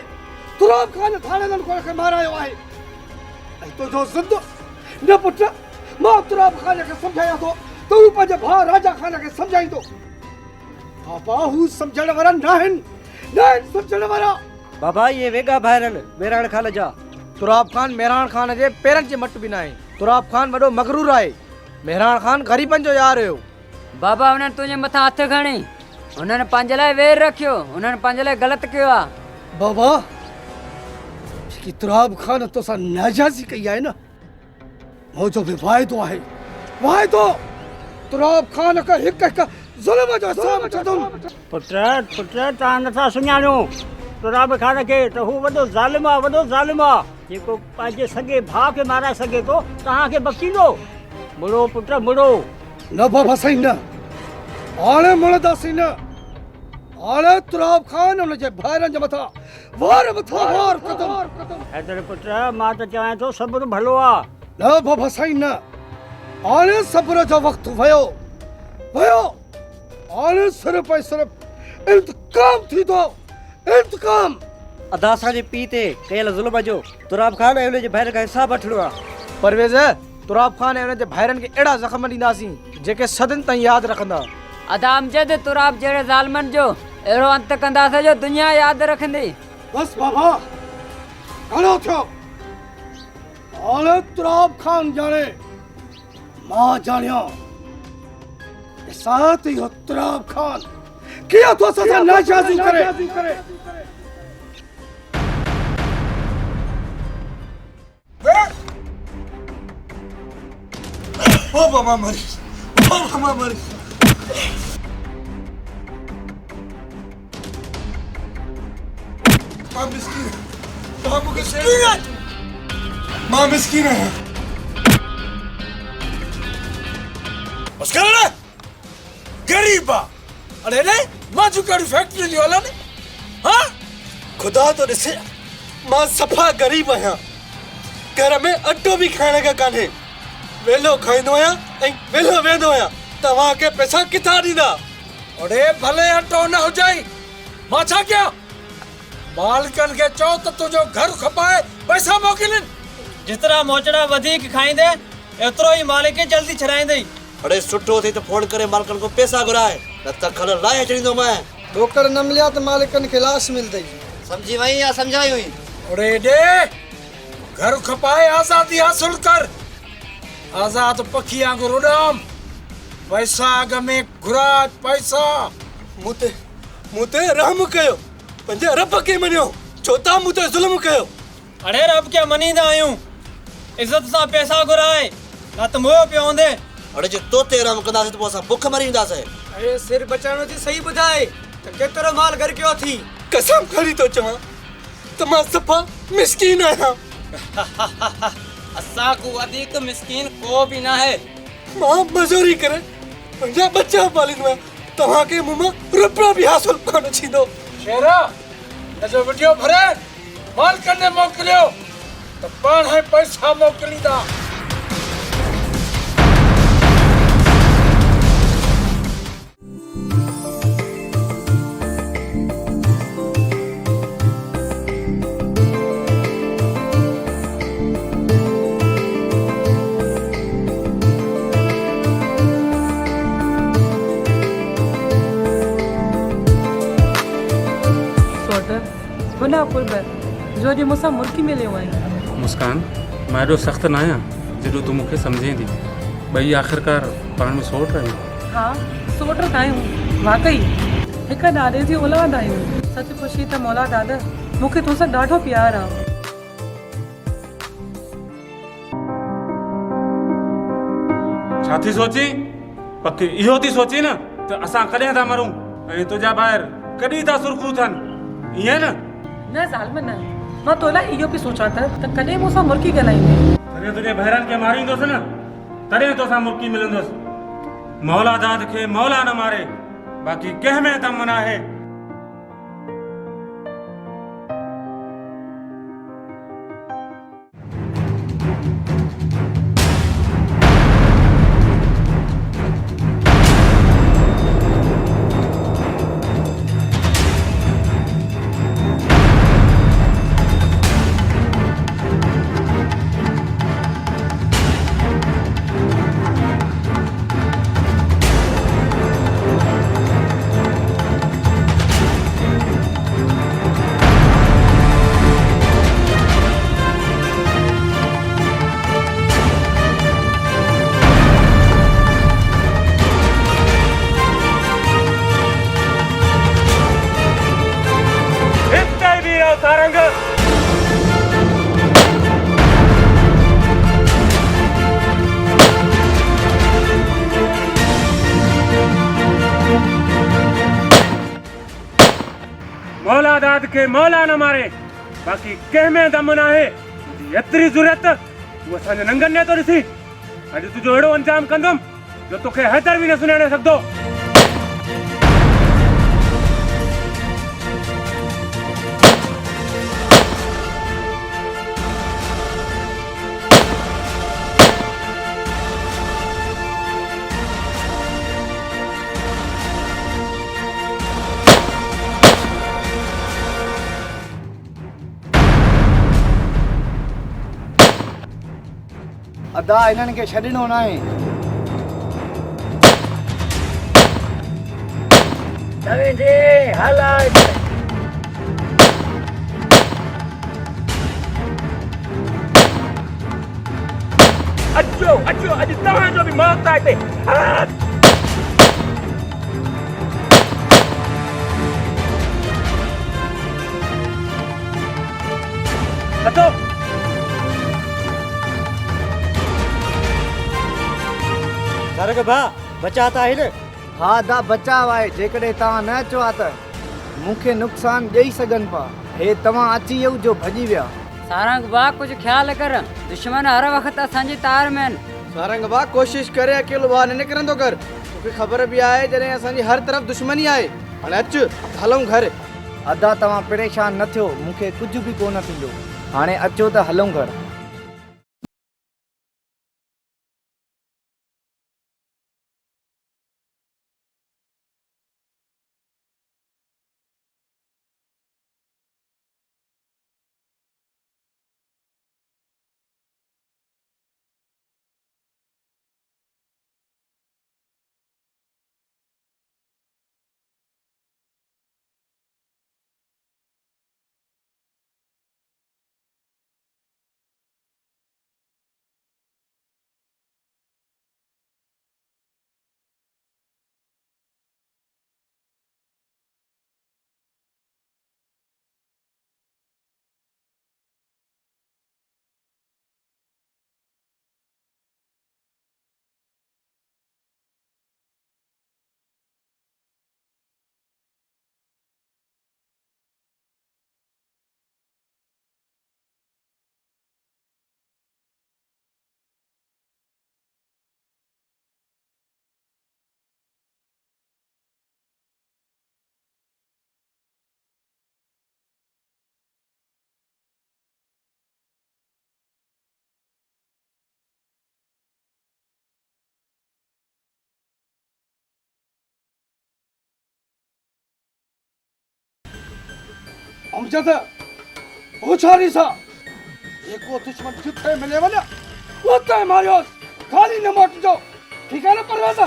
तुराब खान थाणेदारनि खे मारायो आहे ऐं तुंहिंजो ज़िद न पुट, मां तुराब खान खे सम्झायां थो त हू पंहिंजे भाउ राजा खान खे सम्झाईंदो। बाबा हू सम्झण वारा न आहिनि सम्झण वारा। बाबा ये वेगा भाइरल मेहरान खान जा। तुराब खान मेहरान खान जे पेरनि जे मट बि न आहे। तुराब खान वॾो मगरूर आहे, मेहरान खान ग़रीबनि जो यार हुयो। बाबा उन्हनि तुंहिंजे मथां हथु खणी उन्हनि पंहिंजे लाइ वेर रखियो, उन्हनि पंहिंजे लाइ ग़लति कयो आहे। बाबा जेकी तुराब खान तोसां नाजाइज़ी कई आहे न, मुंहिंजो बि वाइदो आहे, वाइदो तुराब खान खे हिकु ज़ुल्म जो हिसाब चवंदुमि। पुट तव्हां नथा सुञाणो तुराब खान खे त हू वॾो ज़ालिम आहे जेको पंहिंजे सॻे भाउ खे माराए सघे थो तव्हांखे बख़्शींदो। मुड़ो पुट मुड़ो। न बाबा साईं न, हाणे मुड़दासीं न। हाणे तुराब खान हुन जे भाइरनि जे मथां वार कंदुमि। हैदर पुट मां त चवां थो सब्र भलो आहे। न बाबा साईं न, हाणे सब्र जो वक़्तु वियो। हाणे सिर्फ़ ऐं सिर्फ़ इंतकाम थींदो, इंतकाम। अदा असांजे पीउ ते कयल ज़ुल्म जो तुराब खान ऐं हुनजे भाइरनि खां हिसाब वठिणो आहे। परवेज़ तुराब खान ऐं हुनजे भाइरनि खे अहिड़ा ज़ख़्म ॾींदासीं जेके सदियुनि ताईं यादि रखंदा। अदा अमजद तुराब जहिड़े ज़ालिमनि जो अहिड़ो अंत कंदासीं जो दुनिया यादि रखंदी। बस बाबा घणो थियो। हाणे तुराब खान ॼाणे, मां ॼाणियो। साथ ही तुराब खान कीअं थो असां सां नाजाइज़ी करे। ओ बाबा मरी, मां मिस्कीन, मां मूंखे सेठ, मां मिस्कीन आहियां। मुस्किन गरीब आहे। अरे ने मां जो कड़ी फैक्ट्री जो हलन। हाँ खुदा तो ॾिसे मां सफ़ा गरीब आहियां। घर में अटो बि खाइण का कान्हे। वेलो खाईंदो आहियां ऐं वेलो वेंदो आहियां। तव्हांखे पैसा किथां ॾींदा? अरे भले अटो न हुजाई, मां छा कयां? मालिकनि खे चओ त तुंहिंजो घर खपाए पैसा मोकिलनि। जेतिरा मोचड़ा वधीक खाईंदे एतिरो ई मालिक खे जल्दी छॾाईंदई। अरे सुठो थी तो फोन करे मालिकनि को पैसा घुराए, न त खल लाहे छॾींदो मैं। ठोकर न मिलिया त मालिकनि खे लाश मिलंदी। समझी वई या समझाई हुई? अरे दे घर खपाए आज़ादी हासिल कर। आज़ाद पखी वांगुर उड़ाम, पैसा अॻ में घुराए पैसा। मूंते रहम कयो, पंहिंजे रब खे मञियो, छो था मूंते ज़ुल्म कयो। अड़े रब खे मञींदा आहियूं, इज़त सां पैसा घुराए न त मोह पियो हूंदे। अड़े जे तोते रहम कंदासीं त पोइ असां बुख मरी वेंदासीं। अरे सिर बचाइणो जी सही ॿुधाए त केतिरो माल घर कयो थी। कसम खणी थो चवां त मां सफ़ा मिस्कीन आहियां। असां को वधीक मिस्कीन को भी ना है। मां मजूरी करे पंहिंजा बच्चा पालींदो आहियां। तव्हांखे मूं मां रुपयो बि हासिल कोन थींदो। शेरा जो वीडियो भरे मालिकनि ने मोकिलियो त पाण ही पैसा मोकिलींदा। गुनाह कुर्बत जो जे मूंसां मुल्की मिलियो आहे। मुस्कान मां एॾो सख़्तु न आहियां जॾहिं तूं मूंखे सम्झे थी भई आख़िरकार पाण में सोट आहियूं। हाँ सोट त आहियूं वाकई हिक ॾाॾे जी औलाद आहियूं। सच पुछी त मौला दादा मूंखे तोसां ॾाढो प्यार आहे। छा थी सोची? पकी इहो थी सोची न त असां कॾहिं था मरूं ऐं तुंहिंजा ॿाहिरि कॾहिं था सुरखू थियनि, ईअं न? न ज़ालिम न, मां तो लाइ इहो पई सोचां त कॾहिं मूंसां मुर्की ॻाल्हाईंदे। तॾहिं तुंहिंजे बहिरनि खे मारींदुसि न, तॾहिं तोसां मुर्की मिलंदुसि। मौला दाद खे मौला न मारे, बाक़ी कंहिं में दम न आहे। सारंग मौला दाद के मौला न मारे, बाकी कंहिं में दम न आहे। एतिरी ज़रूरत तूं असांजे नंगनि ने थो ॾिसी। अॼु तुंहिंजो अहिड़ो अंजाम कंदुमि जो तोखे हैदर बि न सुञाणे सघंदो। अदा इन्हनि खे छॾिणो न आहे। दवेंदे हला अचो अचो अॼु तव्हांजो बि मौत आहे हिते। अचो सारंग भाउ बचा त आहिनि? हा दा बचाव आहे। जेकॾहिं तव्हां न अचो हा त मूंखे नुक़सान ॾेई सघनि पिया। हे तव्हां अची वियो जो भॼी विया। सारंग बा कुछ ख्याल कर, दुश्मन हर वक्त असांजी तार में आहिनि। सारंग भाउ कोशिश करे अकेलो ॿाहिरि न निकिरंदो कर। तोखे ख़बर बि आहे जॾहिं असांजी हर तरफ़ दुश्मनी आहे। हाणे अचु हलूं घर। अदा तव्हां परेशान न थियो, मूंखे कुझु बि कोन थींदो। हाणे अचो त हलूं घर। अमजद होशियारी सां जेको दुश्मन जिथे मिले वञे उते मारियोसि, खाली न मोटिजो। ठीकु आहे न परवेज़?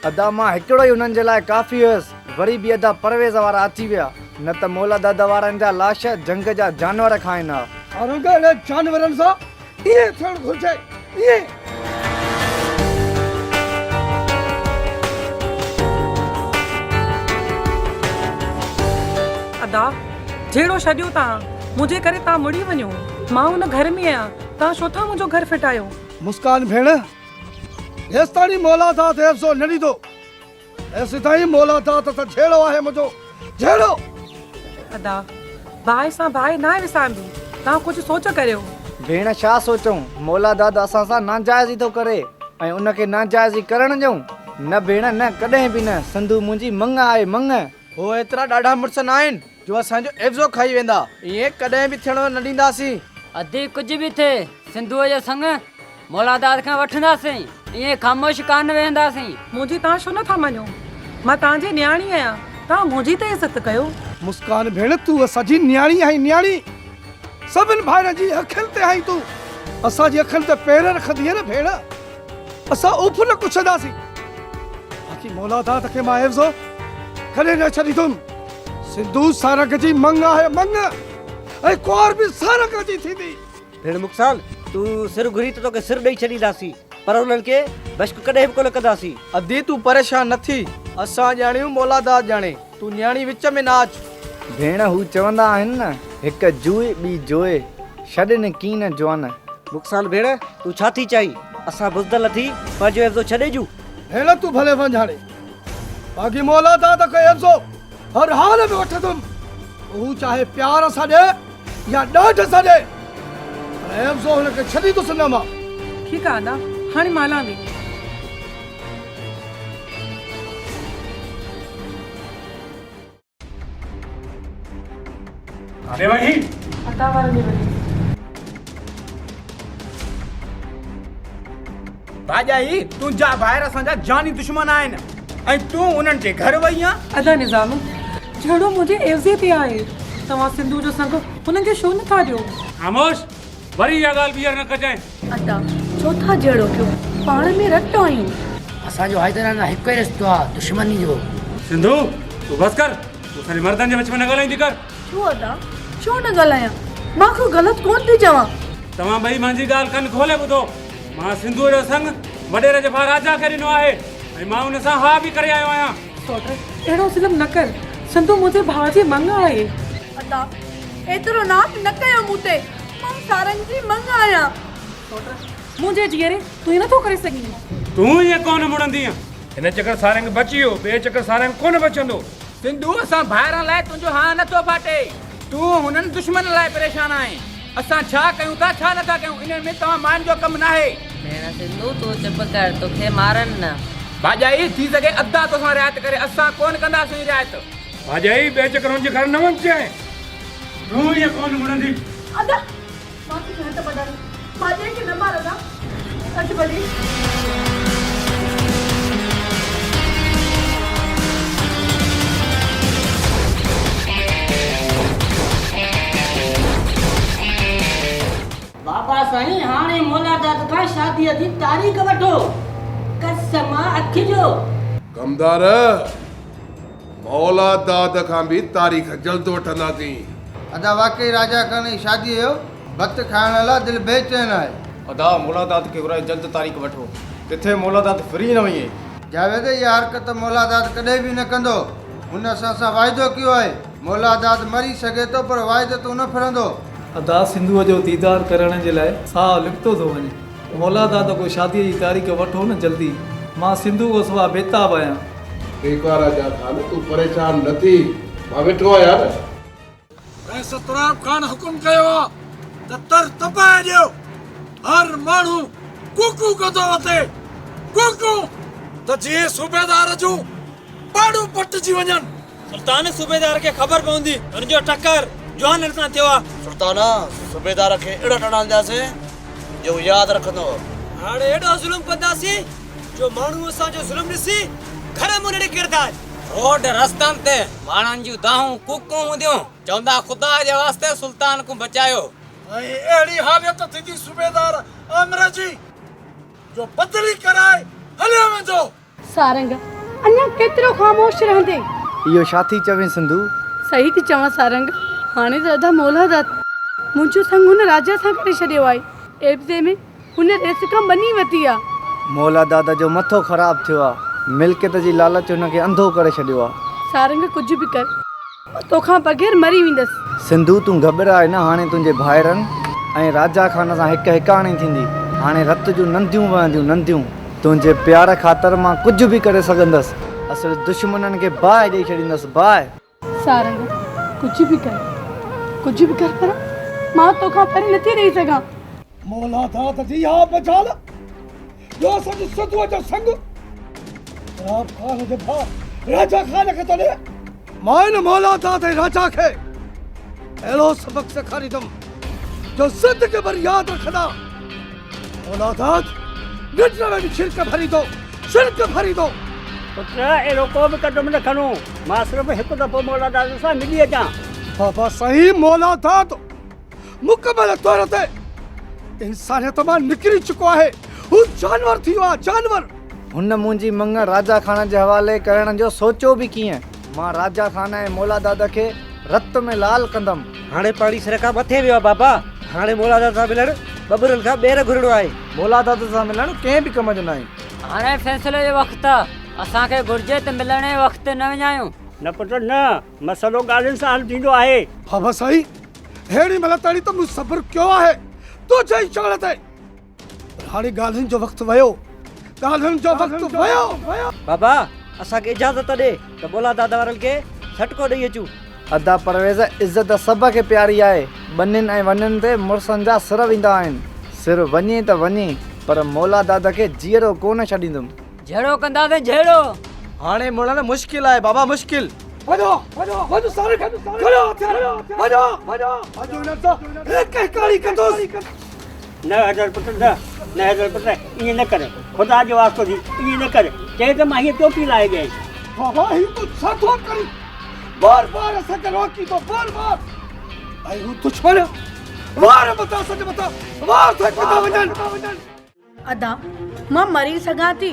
अदा मां हिकिड़ो ई उन्हनि जे लाइ काफ़ी हुयसि। वरी बि अदा परवेज़ वारा अची विया, न त मौला दादा वारनि जा लाश जंग जा जानवर खाइनि हा। सारंग अहिड़े जानवरनि सां ईअं थियणु घुरिजे। ये अदा जहिड़ो छॾियो तव्हां मुंहिंजे करे तव्हां मुड़ी वञो मां हुन घर में आहियां तव्हां छो था मुंहिंजो घर फिटायो मुस्कान भेण हेसि ताणी मौलादात एफ़्सो न ॾींदो ऐसि ताईं मौलादात त जहिड़ो आहे मुंहिंजो जहिड़ो अदा भाई सां भाई ना विसारंदी तव्हां कुझु सोच करियो भेण छा सोचूं मौलादात असां सां नाजाइज़ ई थो करे ऐं उनखे नाजाइज़ ई करण ॾियूं न भेण न कॾहिं बि न सिंधू मुंहिंजी मंग आहे मंग हो एतिरा ॾाढा मुड़ुस न आहिनि जो असांजो एफ़्ज़ो खाई वेंदा ईअं कॾहिं बि थियणो न ॾींदासीं अधी कुझु बि थिए सिंधूअ जो संग मौलादात खां वठंदासीं ईअं ख़ामोश कान वेहंदासीं मुंहिंजी तव्हां छो नथा मञो मां तव्हांजी न्याणी आहियां तव्हां मुंहिंजी त इज़त कयो मुस्कान भेण तूं असांजी न्याणी आहीं न्याणी सभिनि भाइरनि जी अखियुनि ते आहीं तूं असांजी अखियुनि ते पेर रखंदीअ न भेण असां उफ न कुछंदासीं बाक़ी मौलादात खे मां एफ़्ज़ो कॾहिं न छॾींदुमि सिंधू सारंग जी मंग आहे मंग ऐं कुंवार बि सारंग जी थींदी भेण मुक्सान तूं सिर घुरी त तोखे सिर ॾेई छॾींदासीं पर उन्हनि खे बश्क कॾहिं बि कोन कंदासीं अदी तूं परेशान न थी असां ॼाणियूं मौलादात ॼाणे तूं न्याणी विच में न अच भेण हू चवंदा आहिनि न हिकु जुए ॿी जोए छॾनि कीन जवान मुक्सान भेण तूं छा थी चाही असां बुज़दल थी पंहिंजो एफ़्ज़ो छॾे ॾियूं भेण तूं भले वञ हाणे बाक़ी मौलादात खे एफ़्ज़ो हर हाल में वठंदुमि हू चाहे प्यार सां ॾे या ॾाढ सां ॾे एफ़्ज़ो हुनखे छॾींदुसि न मां ठीकु आहे अदा हाणे माला में अरे भाई अदा वारे में वञी भाॼाई तुंहिंजा ॿाहिरि असांजा जानी दुश्मन आहिनि ऐं तूं उन्हनि जे घर वई आहे अदा निज़ाम जहिड़ो मुंहिंजे एफ़्ज़े ते आहे तव्हां सिंधू जो संग हुननि खे छो नथा ॾियो खामोश वरी इहा ॻाल्हि ॿीहर न कजांइ अदा छो था जहिड़ो कयो पाण में रट आहियूं असांजो हैदराना हिकु ई रिश्तो आहे दुश्मनी जो सिंधू तूं बसि कर तूं असांजे मर्दनि जे विच में न ॻाल्हाईंदी कर छो अदा छो न ॻाल्हायां मां को ग़लति कोन थी चवां तव्हां ॿई मुंहिंजी ॻाल्हि कनि खोले ॿुधो मां सिंधूअ जो संग वॾेरे जे भाउ राजा खे ॾिनो आहे ऐं मां हुन सां हा बि करे आयो आहियां सौट अहिड़ो ज़ुल्म न कर सिंधू मुंहिंजे भाउ जी मंग आहे अदा एतिरो नाप न कयो मूं ते मां सारंग जी मंग आहियां मुंहिंजे जीअरे तूं हीअं नथो करे सघीं तूं ईअं कोन मुड़ंदी हिन चकर सारंग बची वियो ॿिए चकर सारंग कोन बचंदो सिंधू असां ॿाहिरां लाइ तुंहिंजो हा नथो फाटे तूं हुननि दुश्मन लाइ परेशान आहीं असां छा कयूं था छा नथा कयूं इन में तव्हां माइन जो कमु न आहे भेण सिंधू तूं चुप कर तोखे मारनि न भाॼाई थी सघे अदा तोसां रिआयत करे असां कोन कंदासीं रिआयत भाॼाई ॿिए चकर हुनजे घर न वञजांइ तूं ईअं कोन मुड़ंदी अदा मां खे हथ बदल भाॼे खे न मार अदा अच भली बाबा साईं हाणे मौलादात खां शादीअ जी तारीख़ वठो कसम अखि जो कमदार मौलादात खां बि तारीख़ जल्द वठंदासीं अदा वाकई राजा खान शादी जो वक़्तु खाइण लाइ दिलि बेचैन आहे अदा मौलादात खे घुराए जल्द तारीख़ वठो किथे मौलादात फ्री न वञे जावेद इहा हरकत मौलादात कॾहिं बि न कंदो हुन असां वाइदो कयो आहे मौलादात मरी सघे थो पर वाइदो तूं न फिरंदो अदा सिंधूअ जो दीदार करण जे लाइ साह लिखतो थो वञे मौलादात को शादीअ जी तारीख़ वठो न जल्दी मां सिंधू को सवा बेताब आहियां ठीकु आहे राजा खान तूं परेशान न थी मां वेठो आहियां ऐं सतराम ख़ान हुकुम कयो आहे त तर तपाए ॾियो हर माण्हू कुकू कंदो वठे कुकू त जीअं सूबेदार जूं पाड़ू पटिजी वञनि सुल्तान सूबेदार खे ख़बर पवंदी हुनजो टकर जवान सां थियो आहे सुल्ताना सूबेदार खे अहिड़ो टणांदासीं जो यादि रखंदो हाणे एॾो ज़ुल्म कंदासीं जो माण्हू असांजो ज़ुल्म ॾिसी घर मुंहुं ॾेई किरंदा रोड रस्तनि ते माण्हुनि जूं दाहूं कुकूं हूंदियूं चवंदा ख़ुदा जे वास्ते सुल्तान को बचायो ऐं अहिड़ी हालत थींदी सूबेदार आमिर जी जो बदली कराए हलियो वेंदो सारंग अञा केतिरो ख़ामोश रहंदे इहो छा थी चवे सिंधू सही थी चवां सारंग हाणे त अदा मौलादात मुंहिंजो संग हुन राजा सां करे छॾियो आहे एफ़्ज़े में हुन रेस खां बनी वती आहे। मौला दादा जो मथो ख़राब थियो आहे, मिल्कियत जी लालच हुनखे अंधो करे छॾियो आहे। सारंग कुझु बि कर तोखां बग़ैर मरी वेंदसि। सिंधू तूं घबराए न, हाणे तुंहिंजे भाइरनि ऐं राजा खान सां हिकु हिकाणी थींदी। हाणे रत जूं नंदियूं वहंदियूं नंदियूं। तुंहिंजे प्यार ख़ातिर मां कुझु बि करे सघंदसि। असुल दुश्मननि खे बाहि ॾेई छॾींदसि, बाहि। सारंग कुझु बि कर पर मां तोखां परे नथी रही सघां। मौला दाद जी हा बचाल जो असांजे सिंधूअ जो संग राब खान जे भाउ राजा खान खे तो ॾे। मां हिन मौला दाद ऐं राजा खे अहिड़ो सबक़ सेखारींदुमि जो ज़िंदगी भर यादि रखंदा। मौला दाद ॾिठ में शिरक भरींदो। पुत्र अहिड़ो को बि कदम न खणो। मां सिर्फ़ु हिकु दफ़ो मौला दादा सां मिली अचां। बाबा साईं मौला दाद मुकमल तौर ते इंसानियत मां निकिरी चुको आहे। हू जानवर थी वियो आहे, जानवर। हुन मुंहिंजी मंग राजा खान जे हवाले करण जो सोचियो बि कीअं। मां राजा खान ऐं मौला दादा खे रत में लाल कंदमि। हाणे पाणी सिर खां मथे वियो आहे बाबा। हाणे मौला दादा सां मिलण बबरल खां ॿेर घुरणो आहे। मौला दादा सां मिलण कंहिं बि कम जो न आहे। हाणे फ़ैसिले जो वक़्तु आहे। असांखे घुर्जे त मिलण जे वक़्तु न विञायूं। न पुट न, मसइलो ॻाल्हियुनि सां हल थींदो आहे। बाबा साईं हेड़ी महिल ताणी त मूं सब्र कयो आहे तुंहिंजे ई चवण ते। हाणे ॻाल्हियुनि जो वक़्तु वियो, ॻाल्हियुनि जो वक़्तु वियो। बाबा असांखे इजाज़त ॾे त मौला दादा वारनि खे छटको ॾेई अचूं। अदा परवेज़ इज़त सभ खे प्यारी आहे। ॿनिन ऐं वननि ते मुड़ुसनि जा सिर वेंदा आहिनि। सिर वञे त वञे, पर मौला दादा खे जीअरो कोन छॾींदुमि। जहिड़ो कंदासीं जहिड़ो। हाणे मुड़ण मुश्किल आहे बाबा, मुश्किल। वञो सारे खणो हथियार। वञो न त हिकु हिकाड़ी कंदोसि। न हज़र पुट न हज़र पुट ईअं न कर। ख़ुदा जो वास्तो थी ईअं न कर। चए त मां हीअ टोपी लाहे गई। बाबा ही तू छा थो करी? बार असांखे रोकी थो, बार भाई हू दुश्मन वार बता सच बता वार थे किथा वञनि। अदा मां मरी सघां थी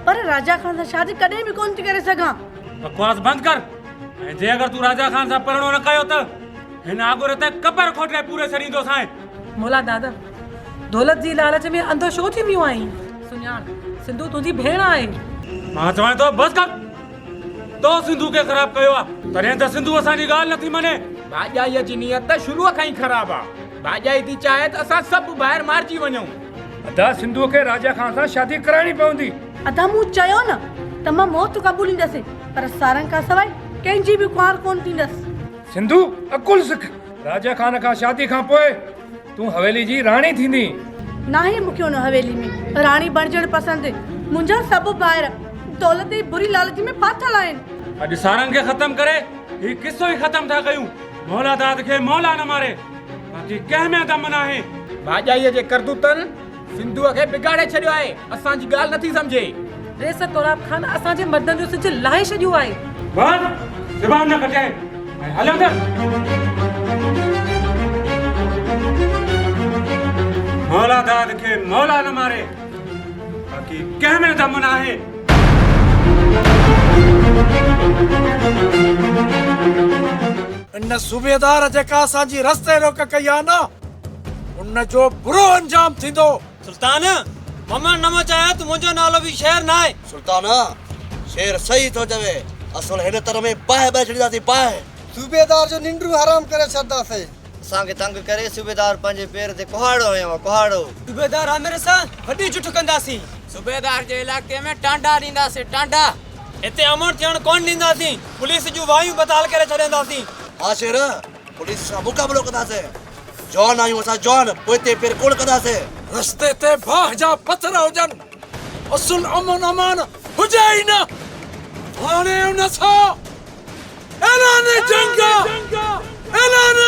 पर राजा खान सां शादी कॾहिं बि कोन थी करे सघां। बकवास बंद कर। ऐं जे अगर तू राजा खान सां परणो न कयो त हिन आगुर ते कबर खोटे पूरे छॾींदो सां। मौला दादा दौलत जी लालच में अंधो छो थी वियो आहीं? सुञाण सिंधू तुंहिंजी भेण आहे। मां चवां थो बस कर। तो सिंधू खे ख़राब कयो आहे तॾहिं त सिंधू असांजी ॻाल्हि नथी मञे। भाॼाईअ जी नियत त शुरूअ खां ई ख़राब आहे। भाॼाई थी चाहे त असां सभु ॿाहिरि मारिजी वञूं। अदा सिंधू खे राजा खान सां शादी कराइणी पवंदी। अदा मूं चयो न त मां मौत क़बूलींदसि पर सारंग खां सवाइ कंहिंजी बि कुंवार कोन थींदसि। सिंधू अकुल सिख। राजा खान खां शादी खां पोइ तूं हवेली जी राणी थींदी। नाहे मूंखे हुन हवेली में राणी बणजणु पसंदि। मुंहिंजा सभु ॿाहिरि दौलत जी बुरी लालच में फाथल आहिनि। अॼु सारंग खे ख़तम करे ही किस्सो ई ख़तम था कयूं। मौला दाद खे मौला न मारे बाक़ी कंहिं में दम न आहे। भाॼाईअ जे करतूतनि सिंधूअ खे बिगाड़े छॾियो आहे। असांजी ॻाल्हि नथी सम्झे। रेस तौराब खान असांजे मर्दनि जो सिज लाहे छॾियो आहे। बस ज़बान न कटाए ऐं हल अंदर। मौला दाद खे मौला न मारे बाक़ी कंहिं में दम न आहे। इन सूबेदार जेका असांजी रस्ते रोक कई आहे न उन जो बुरो अंजाम थींदो। सुल्तान ममा नमो चाहियां त मुंहिंजो नालो बि शेर न आहे। सुल्तान शेर सही थो चवे। असल हिन तरह में बाहि छॾींदासीं बाहि। सूबेदार जो निंड्रू हराम करे छॾंदासीं। असांखे तंग करे सूबेदार पंहिंजे पेर ते कुहाड़ो हयो कुहाड़ो। सूबेदार आमिर सां वॾी जुठ कंदासीं। सूबेदार जे इलाइक़े में टांडा ॾींदासीं टांडा। हिते अमन थियण कोन ॾींदासीं। पुलिस जूं वायूं बताल करे छॾींदासीं। हा शेर पुलिस सां मुक़ाबिलो कंदासीं। जवान आहियूं असां जवान पोइ ते पेर कोन कंदासीं। रस्ते ते बाहि जा पत्थर हुजनि असुल अमन अमान हुजे ई न। हाणे उन सां ऐलान जंग ऐलान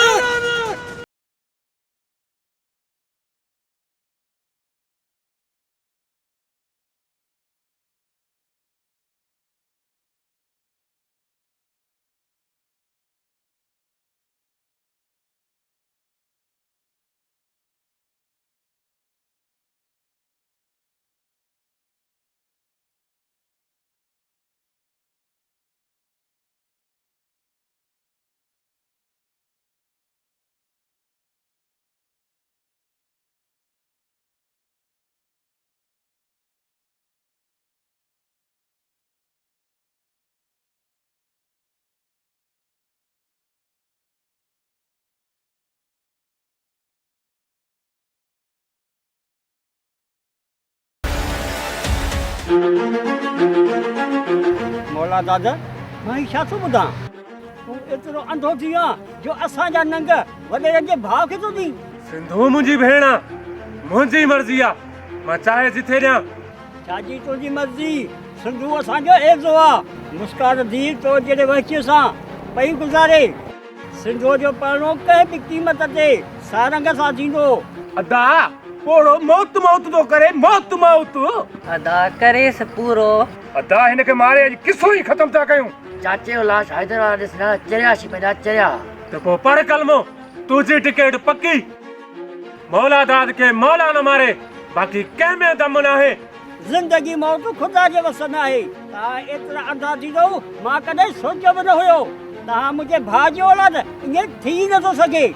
मौला दादा मां छा थो ॿुधां तूं एतिरो अंधो थी वियो जो असांजा नंग वॾे जे भाउ खे थो ॾीं। सिंधू मुंहिंजी भेण आहे, मुंहिंजी मर्ज़ी आहे, मां चाहे जिथे ॾियां। छाजी तुंहिंजी मर्ज़ी? सिंधू असांजो एज़ो आहे। मुस्कान धी तो जहिड़े वहचीअ सां पई गुज़ारे। सिंधू जो परणो कंहिं बि क़ीमत ते सारंग सां थींदो। अदा पोड़ो मौत मौत तो करे, मौत मौत अदा करेस पूरो। अदा हिन खे मारे अॼु किसो ई ख़तम था कयूं। चाचे जो लाश हैदराबाद ॾिसण चरियासी पैदा चरिया त पोइ पढ़ कलमो, तुंहिंजी टिकट पक्की। मौला दाद खे मौला न मारे, बाक़ी कंहिं में दम न आहे। ज़िंदगी मौत ख़ुदा जे वस में आहे। तव्हां एतिरा अंधा थींदो मां कॾहिं सोचियो बि न हुयो। तव्हां मुंहिंजे भाउ जो औलाद ईअं थी नथो सघे।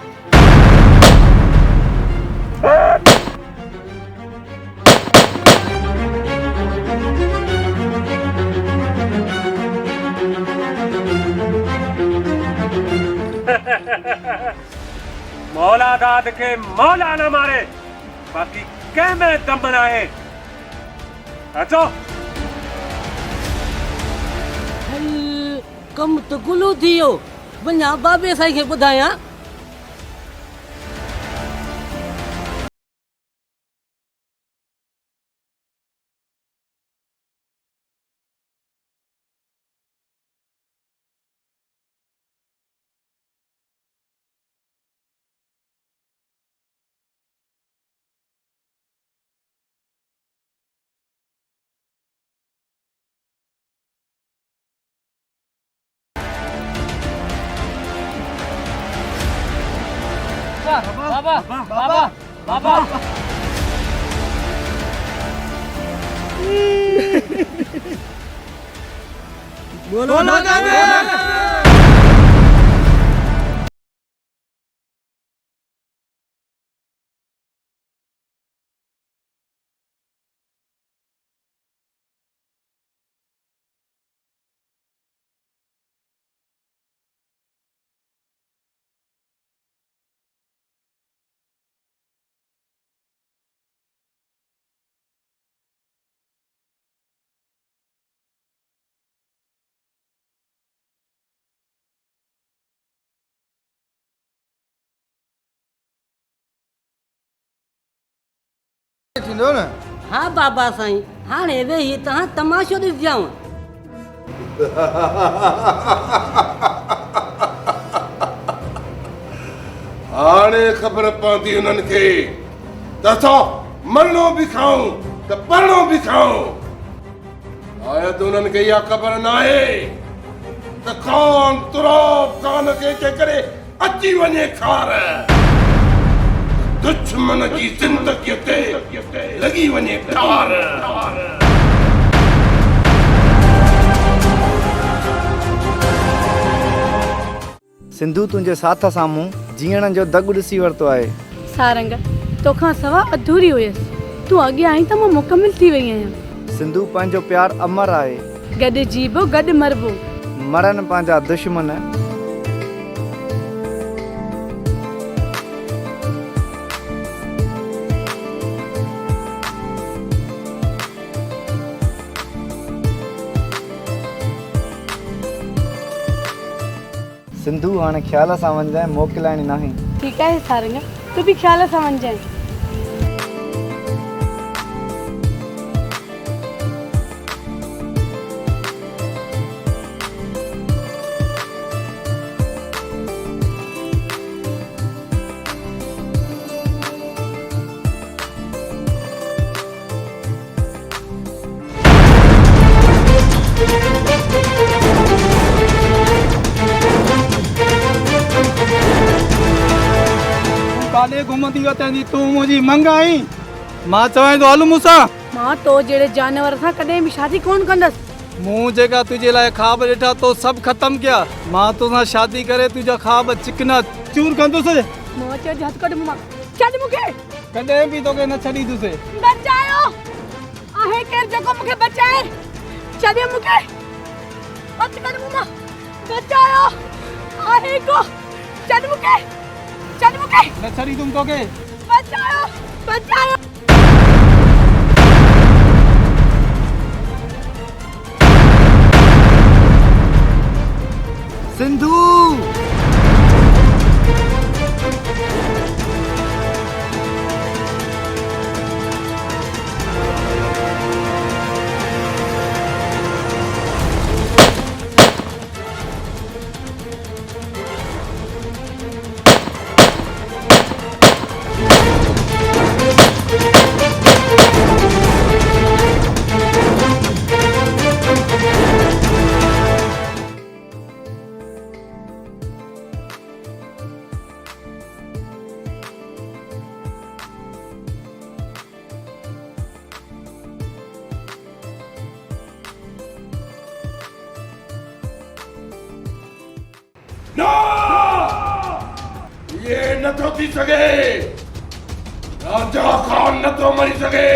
मौला दाद के मौला न मारे, बाकी कंहिं में दम न आहे। अचो कम तो गुलू थी वियो। वञा बाबे साईं खे ॿुधायां। बाबा बाबा बाबा बोलो थींदो न। हाँ बाबा साईं, हाणे वेही तव्हां तमाशो ॾिसजांव। हाणे ख़बर पवंदी उन्हनि खे त असां मरणो बि खाऊं त परणो बि खाऊं। शायदि उन्हनि खे इहा ख़बर न आहे त खान तुराब खान खे जेकॾहिं अची वञे खार, दुश्मन जी ज़िंदगीअ ते लॻी वञे ठार। सिंधू तुंहिंजे साथ साम्हूं जीअण जो दगु ॾिसी वरितो आहे। सारंग तोखां सवा अधूरी हुयसि, तूं अॻियां आई त मां मुकमिल थी वई आहियां। सिंधू पंहिंजो प्यार अमर आहे। गॾु जीबो गॾु मरबो। मरन पंहिंजा दुश्मन। सिंधू हाणे ख्याल सां वञजांइ, मोकिलाइणी नाहे। ठीकु आहे सारंग, तूं बि ख्याल सां वञजांइ। काॾे घुमंदी वतंदी तूं मुंहिंजी मंग आई। मां चवां थो हल मूंसां। मां तो जहिड़े जानवर सां कॾहिं बि शादी कोन कंदसि। मूं जेका तुंहिंजे लाइ ख्वाब ॾिठा तो सभु ख़तमु कया। मां तोसां शादी करे तुंहिंजा ख्वाब चिकना चूर कंदुसि। मां चयो हथ कढ मूंखां, छॾ मूंखे। कॾहिं बि तोखे न छॾींदुसि। बचायो, आहे केरु जेको मूंखे बचाए? छॾ मूंखे, हथ कढ मूंखां। बचायो, आहे को? छॾ मूंखे, छॾ मूंखे। न छॾींदुमि तोखे। बचायो, बचायो। सिंधु ना ये न तो थी सके राजा खान न तो मरी सके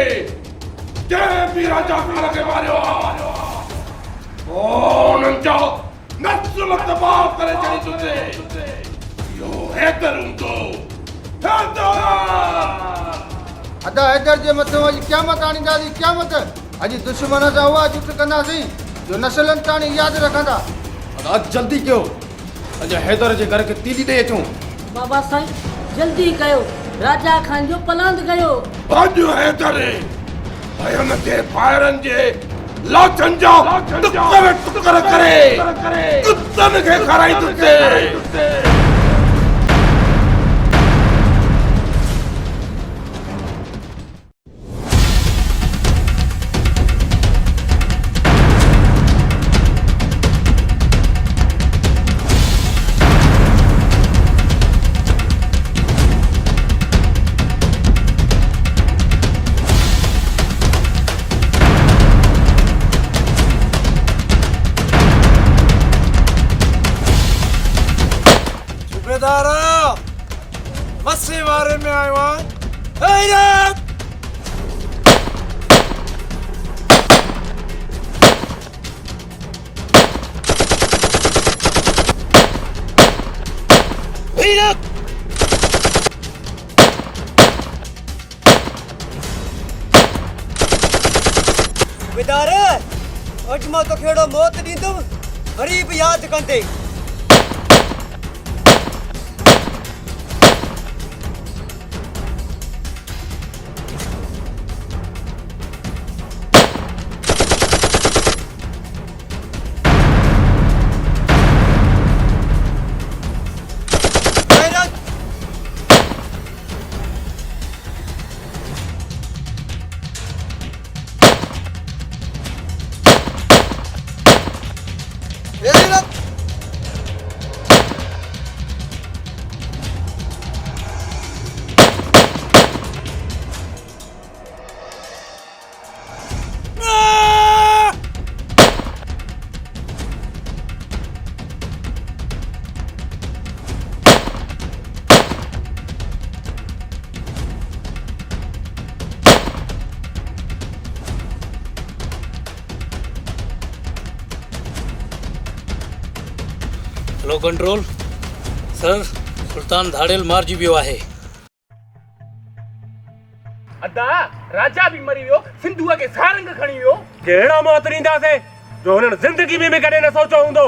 जे भी राजा खान के मारियो कौन जो नस्ल तबाह करे चली तुझे यो हैदर तो अदा हैदर जे मथो अॼु क़यामत आणींदासीं क़यामत अॼु दुश्मन जा हुआ जुट कंदासीं जो नसलनि ताणी यादि रखंदा अदा जल्दी कयो अॼु हैदर जे घर खे तीली ॾेई अचूं बाबा साईं जल्दी कयो राजा खान जो पलांद कयो भाॼो हैदर भयन जे फायरन जे लाचन जा टुकर करे कुत्तन खे खाराई तुझे मस्से वारे में आयो हैदर विदार अज मां तो खेड़ो मौत दींदुम गरीब याद कंदे हेलो कंट्रोल सर सुल्तान धाड़ेल मारिजी वियो आहे अदा राजा भी मरी वियो सिंधुआ के सारंग खणी वियो कहिड़ा मौत ॾींदासीं जो हुननि ज़िंदगी में कॾहिं न सोचियो हूंदो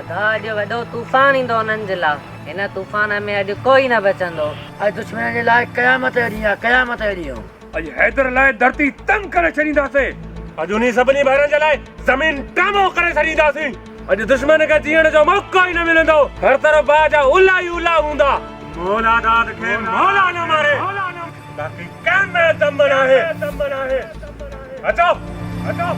अदा अॼु वॾो तूफ़ान ईंदो उन्हनि जे लाइ हिन तूफ़ान में अॼु कोई न बचंदो अॼु दुश्मन जे लाइ क़यामत जो ॾींहुं आहे क़यामत जो ॾींहुं अॼु हैदर लाइ धरती तंग करे छॾींदासीं अॼु उन्ही सभिनी भाइरनि जे लाइ ज़मीन टामो करे छॾींदासीं अॼु दुश्मन खे जीअण जो मौक़ो ई न मिलंदो हर तरफ़ बाहि जा उला ई उला हूंदा मौला दाद खे मौला न मारे बाक़ी कंहिं में दम न आहे अचो अचो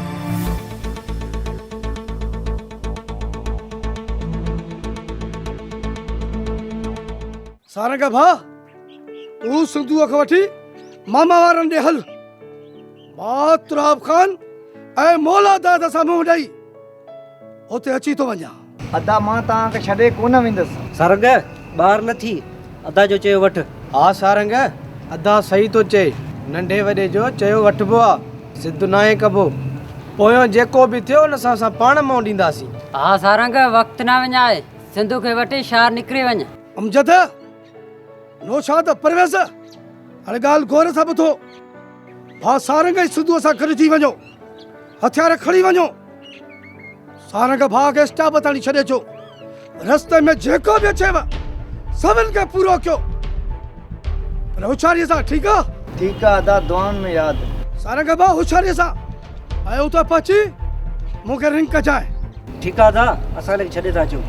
सारंग भा तू सिंधुअ खां वठी मामा वारनि ॾे हल मां तुराब खान ऐं मौला दाद साम्हूं ॾेई उते अची थो वञा अदा मां तव्हांखे छॾे कोन वेंदुसि सारंग ॿार न थी अदा जो चयो वठ हा सारंग अदा सही तो चए नंढे वॾे जो चयो वठिबो आहे सिद्ध नाहे कबो पोयों जेको बि थियो न असां पाण मां ॾींदासीं हा सारंग वक़्तु न वञाए सिंधु खे वठी शहर निकिरी वञ अमजद नौशाद परवेज़ हाणे ॻाल्हि गौर सां ॿुधो भा सारंग ऐं सिंधुअ सां गॾु थी वञो हथियार खणी वञो सारंग भाउ खे स्टाफ ताणी छॾे अचो रस्ते में जेको भी अचेव सभिनि खे पूरो कयो पर होशियारीअ सां। ठीकु आहे? ठीकु आहे अदा, दुआनि में यादि। सारंग भाउ होशियारीअ सां आयो त पहुची मूंखे रिंग कजाए। ठीकु आहे अदा, असां लॻी छॾे था अचूं।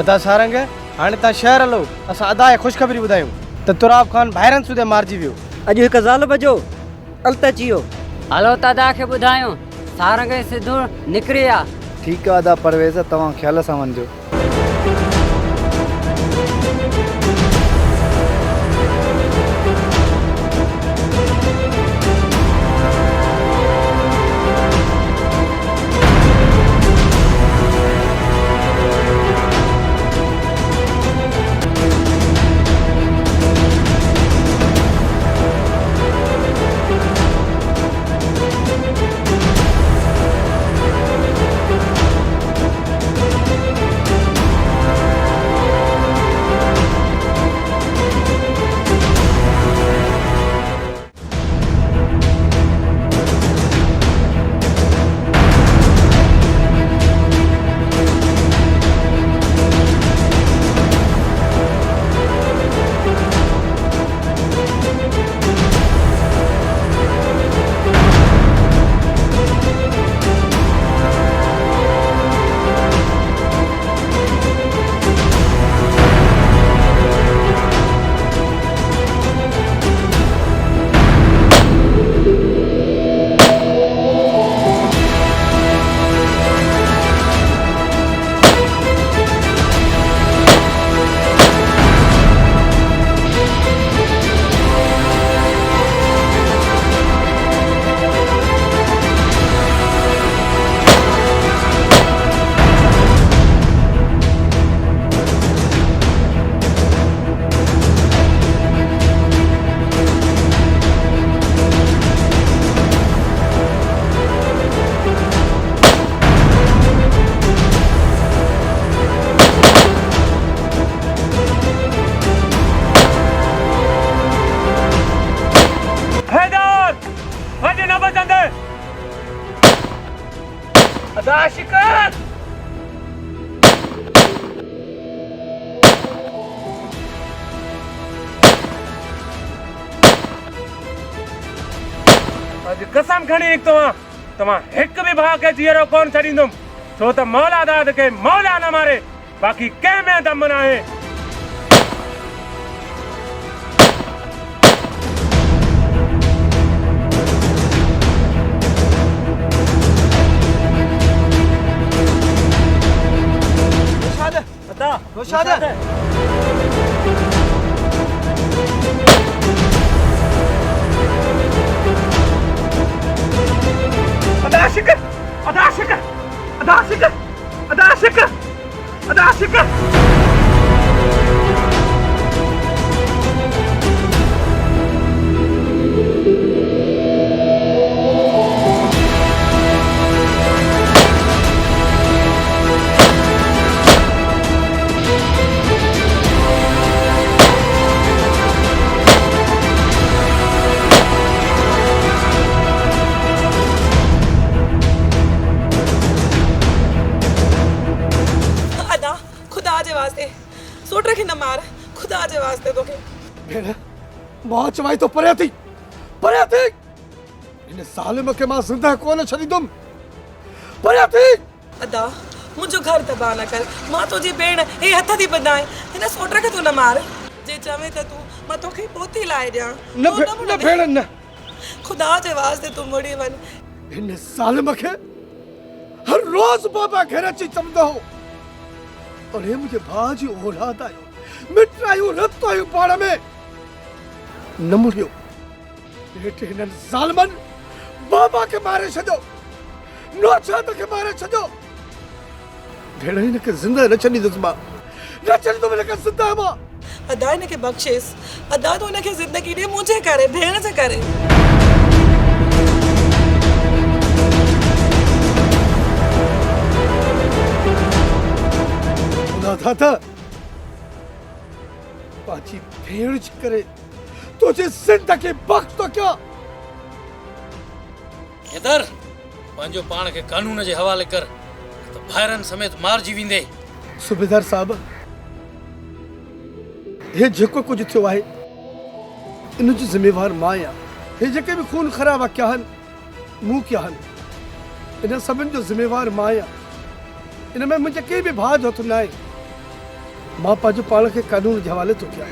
अदा सारंग हाणे तव्हां शहर हलो, असां अदा ख़ुशख़बरी ॿुधायूं त तुराब खान ॿाहिरनि सूदे मारिजी वियो। अॼु हिकु ज़ालिब जो अलत अची वियो। हलो तदा खे ॿुधायूं सारंग सिधो निकिरी आहे। ठीकु आहे अदा परवेज़, तव्हां ख़्याल सां वञिजो। शिकार अज कसम खणी निकतो तमा एक भी भाग के जीरो कौन छड़ींदुम छो त मौला दाद के मौला न मारे बाकी के में दम न है। अदा आशिक अदा आशिक अदा खुदा जे वास्ते सोट रखी न मार खुदा जे वास्ते तोखे भेण मां चवाई तो परे थी इन ज़ालिम खे मां ज़िंदा कोन छॾींदुमि परे थी अदा मुंहिंजो घर तबाह न कर मां तुंहिंजी भेण हे हथ थी ॿधाए हिन सोट खे तूं न मार जे चवे त तूं मां तोखे पोती लाए ॾियां न भेण न खुदा जे वास्ते तूं मुड़ी वञ इन ज़ालिम खे हर रोज़ बाबा घर अची चवंदो हो और हे मुंहिंजे भाउ जी औलाद आहियो मिट आहियूं रत आहियूं पाण में न मुड़ियो हेठि हिननि ज़ालिमनि बाबा खे मारे छॾियो नौशाद खे मारे छॾियो भेण हिनखे ज़िंदा न छॾींदुसि मां न छॾींदुमि हिनखे ज़िंदा मां अदा हिनखे बख़्शिस अदा तूं हिनखे ज़िंदगी ॾे मुंहिंजे करे भेण जे करे दादा पाची भेड़ करे तुझे जिंदगी बख्श तो क्या इधर पंहिंजो पाण खे कानून जे हवाले कर त ॿाहिरनि समेत मारजी वेंदे सूबेदार साहब हे जेको कुछ थियो आहे इन जो जिम्मेवार मां आहियां हे जेके भी खून खराबा कया आहिनि मूं कया आहिनि इन सभिनि जो जिम्मेवार मां आहियां इन में मुंहिंजे कंहिं बि भाउ जो हथ न आहे मां पंहिंजो पाण खे कानून जे हवाले थो कयां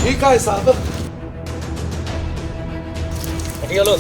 ठीक है साहब हटी हलो